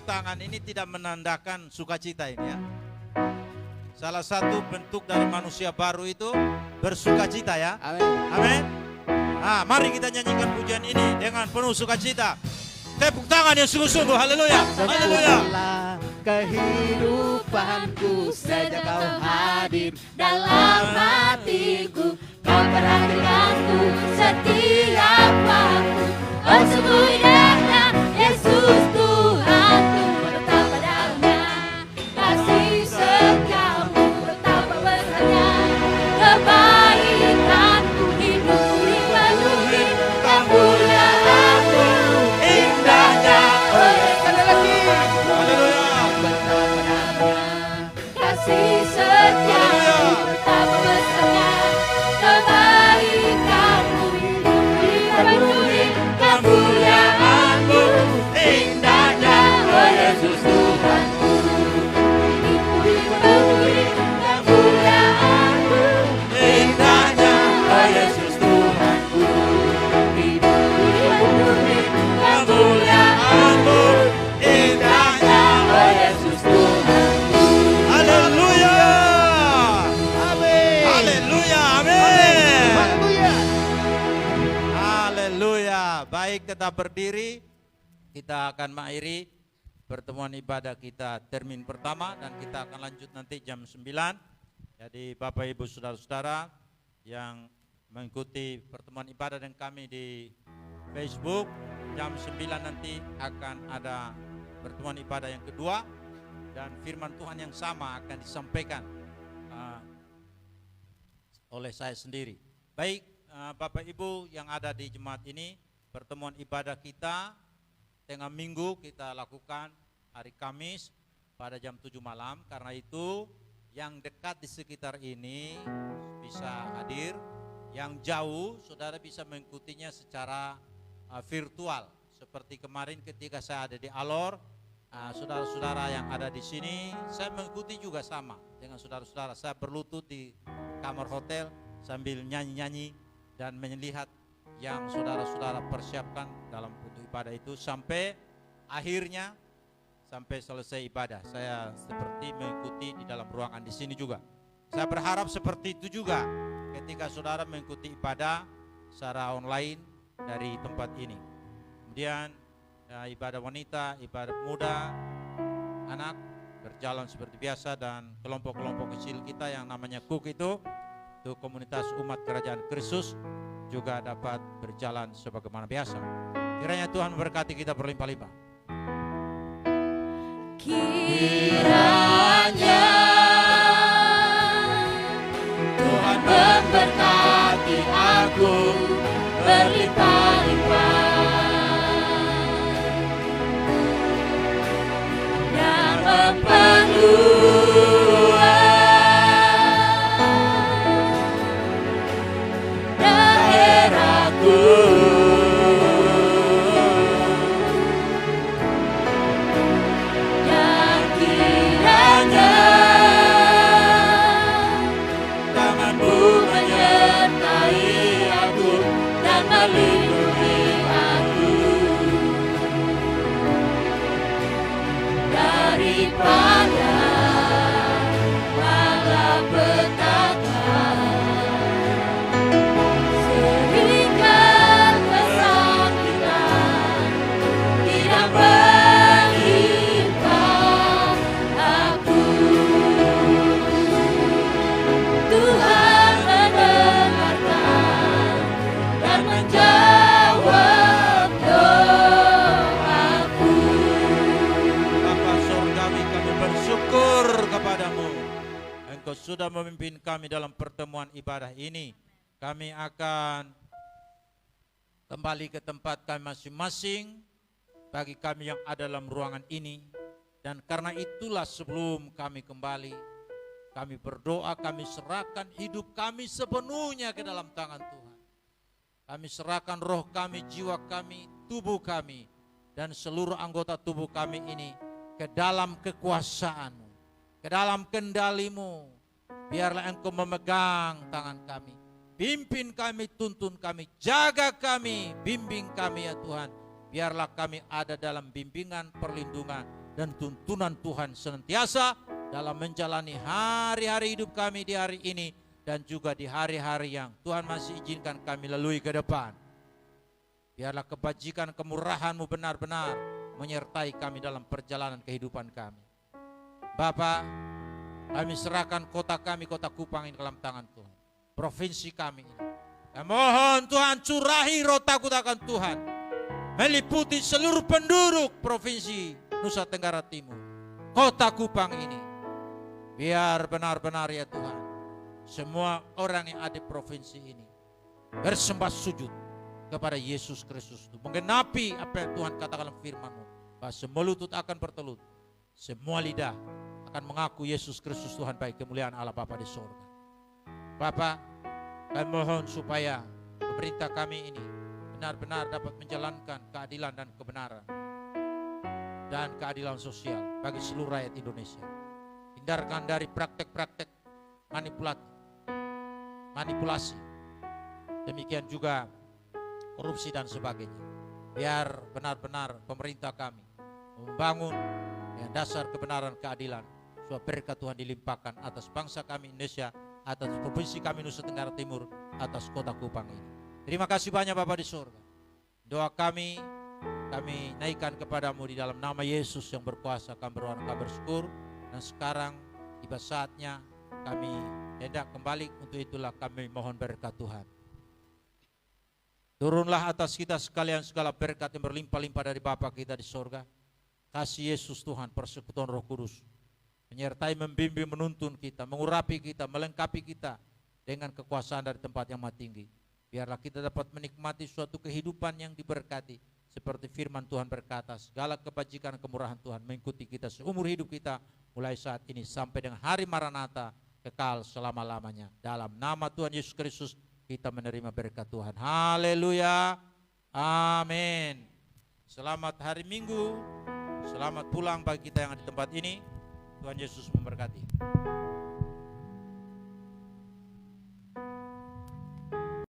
tangan ini tidak menandakan sukacita ini ya. Salah satu bentuk dari manusia baru itu bersukacita ya. Amin. Amin. Nah, mari kita nyanyikan pujian ini dengan penuh sukacita. Tepuk tangan yang sungguh-sungguh. Haleluya. Haleluya. Sempurnalah kehidupanku sejak kau hadir dalam hatiku, kau perhatikanku setiap waktu. Oh sungguh indahnya Yesus Tuhanku, betapa dalamnya kasih setiamu, betapa besarnya kebaikanku. Hidupku dipenuhi kemuliaan-Mu, indahnya oh Yesus Tuhanku, betapa dalamnya kasih setiamu, betapa besarnya kebaikanmu. Dipenuhi kemuliaan-Mu, indahnya oh Yesus Tuhanku. Dipenuhi kemuliaan-Mu, indahnya oh Yesus Tuhanku. Dipenuhi kemuliaan-Mu, indahnya oh Yesus Tuhanku. Haleluya. Amin. Haleluya. Amin. Haleluya. Haleluya. Baik, tetap berdiri. Kita akan mengakhiri pertemuan ibadah kita termin pertama dan kita akan lanjut nanti jam 9. Jadi Bapak Ibu Saudara-saudara yang mengikuti pertemuan ibadah dengan kami di Facebook, jam 9 nanti akan ada pertemuan ibadah yang kedua dan firman Tuhan yang sama akan disampaikan oleh saya sendiri. Baik, Bapak Ibu yang ada di jemaat ini, pertemuan ibadah kita tengah minggu kita lakukan hari Kamis pada jam 7 malam. Karena itu yang dekat di sekitar ini bisa hadir, yang jauh saudara bisa mengikutinya secara virtual. Seperti kemarin ketika saya ada di Alor, saudara-saudara yang ada di sini, saya mengikuti juga sama dengan saudara-saudara. Saya berlutut di kamar hotel sambil nyanyi-nyanyi dan melihat yang saudara-saudara persiapkan dalam untuk ibadah itu sampai akhirnya, sampai selesai ibadah. Saya seperti mengikuti di dalam ruangan di sini juga. Saya berharap seperti itu juga ketika saudara mengikuti ibadah secara online dari tempat ini. Kemudian ibadah wanita, ibadah muda, anak berjalan seperti biasa, dan kelompok-kelompok kecil kita yang namanya KUK itu komunitas umat kerajaan Kristus juga dapat berjalan sebagaimana biasa. Kiranya Tuhan memberkati kita berlimpah-limpah. Kiranya Tuhan memberkati aku berlimpah-limpah dan memperluas daerahku. Dan kiranya tangan-Mu menyertai aku dan melindungi aku daripada malapetaka, sehingga kesakitan tidak menimpa aku. Tuhan mendengarkan dan menjawab doaku. Bapa Surgawi, kami bersyukur kepadamu. Engkau sudah memimpin kami dalam pertemuan ibadah ini. Kami akan kembali ke tempat kami masing-masing bagi kami yang ada dalam ruangan ini. Dan karena itulah sebelum kami kembali, kami berdoa, kami serahkan hidup kami sepenuhnya ke dalam tangan Tuhan. Kami serahkan roh kami, jiwa kami, tubuh kami, dan seluruh anggota tubuh kami ini ke dalam kekuasaan-Mu, ke dalam kendali-Mu. Biarlah Engkau memegang tangan kami, pimpin kami, tuntun kami, jaga kami, bimbing kami ya Tuhan. Biarlah kami ada dalam bimbingan, perlindungan, dan tuntunan Tuhan senantiasa dalam menjalani hari-hari hidup kami di hari ini dan juga di hari-hari yang Tuhan masih izinkan kami lalui ke depan. Biarlah kebajikan kemurahan-Mu benar-benar menyertai kami dalam perjalanan kehidupan kami. Bapa, kami serahkan kota kami, kota Kupang ini dalam tangan Tuhan. Provinsi kami ini. Kami mohon Tuhan curahi roh takut akan Tuhan. Meliputi seluruh penduduk provinsi Nusa Tenggara Timur. Kota Kupang ini. Biar benar-benar ya Tuhan. Semua orang yang ada di provinsi ini bersembah sujud kepada Yesus Kristus itu. Menggenapi apa yang Tuhan katakan dalam firman-Mu. Bahwa semua lutut akan bertelut. Semua lidah akan mengaku Yesus Kristus Tuhan bagi kemuliaan Allah Bapa di surga. Bapa, kami mohon supaya pemerintah kami ini benar-benar dapat menjalankan keadilan dan kebenaran. Dan keadilan sosial bagi seluruh rakyat Indonesia. Hindarkan dari praktek-praktek manipulasi. Demikian juga korupsi dan sebagainya. Biar benar-benar pemerintah kami membangun yang dasar kebenaran keadilan, supaya berkat Tuhan dilimpahkan atas bangsa kami Indonesia, atas provinsi kami Nusa Tenggara Timur, atas kota Kupang ini. Terima kasih banyak Bapa di surga. Doa kami naikkan kepadamu di dalam nama Yesus yang berkuasa. Kami bersyukur, dan sekarang tiba saatnya kami hendak kembali. Untuk itulah kami mohon berkat Tuhan. Turunlah atas kita sekalian segala berkat yang berlimpah-limpah dari Bapa kita di surga. Kasih Yesus Tuhan, persekutuan Roh Kudus menyertai, membimbing, menuntun kita, mengurapi kita, melengkapi kita dengan kekuasaan dari tempat yang maha tinggi. Biarlah kita dapat menikmati suatu kehidupan yang diberkati, seperti firman Tuhan berkata, segala kebajikan kemurahan Tuhan mengikuti kita seumur hidup kita, mulai saat ini sampai dengan hari Maranatha, kekal selama-lamanya. Dalam nama Tuhan Yesus Kristus kita menerima berkat Tuhan. Haleluya. Amin. Selamat hari Minggu. Selamat pulang bagi kita yang ada di tempat ini. Tuhan Yesus memberkati.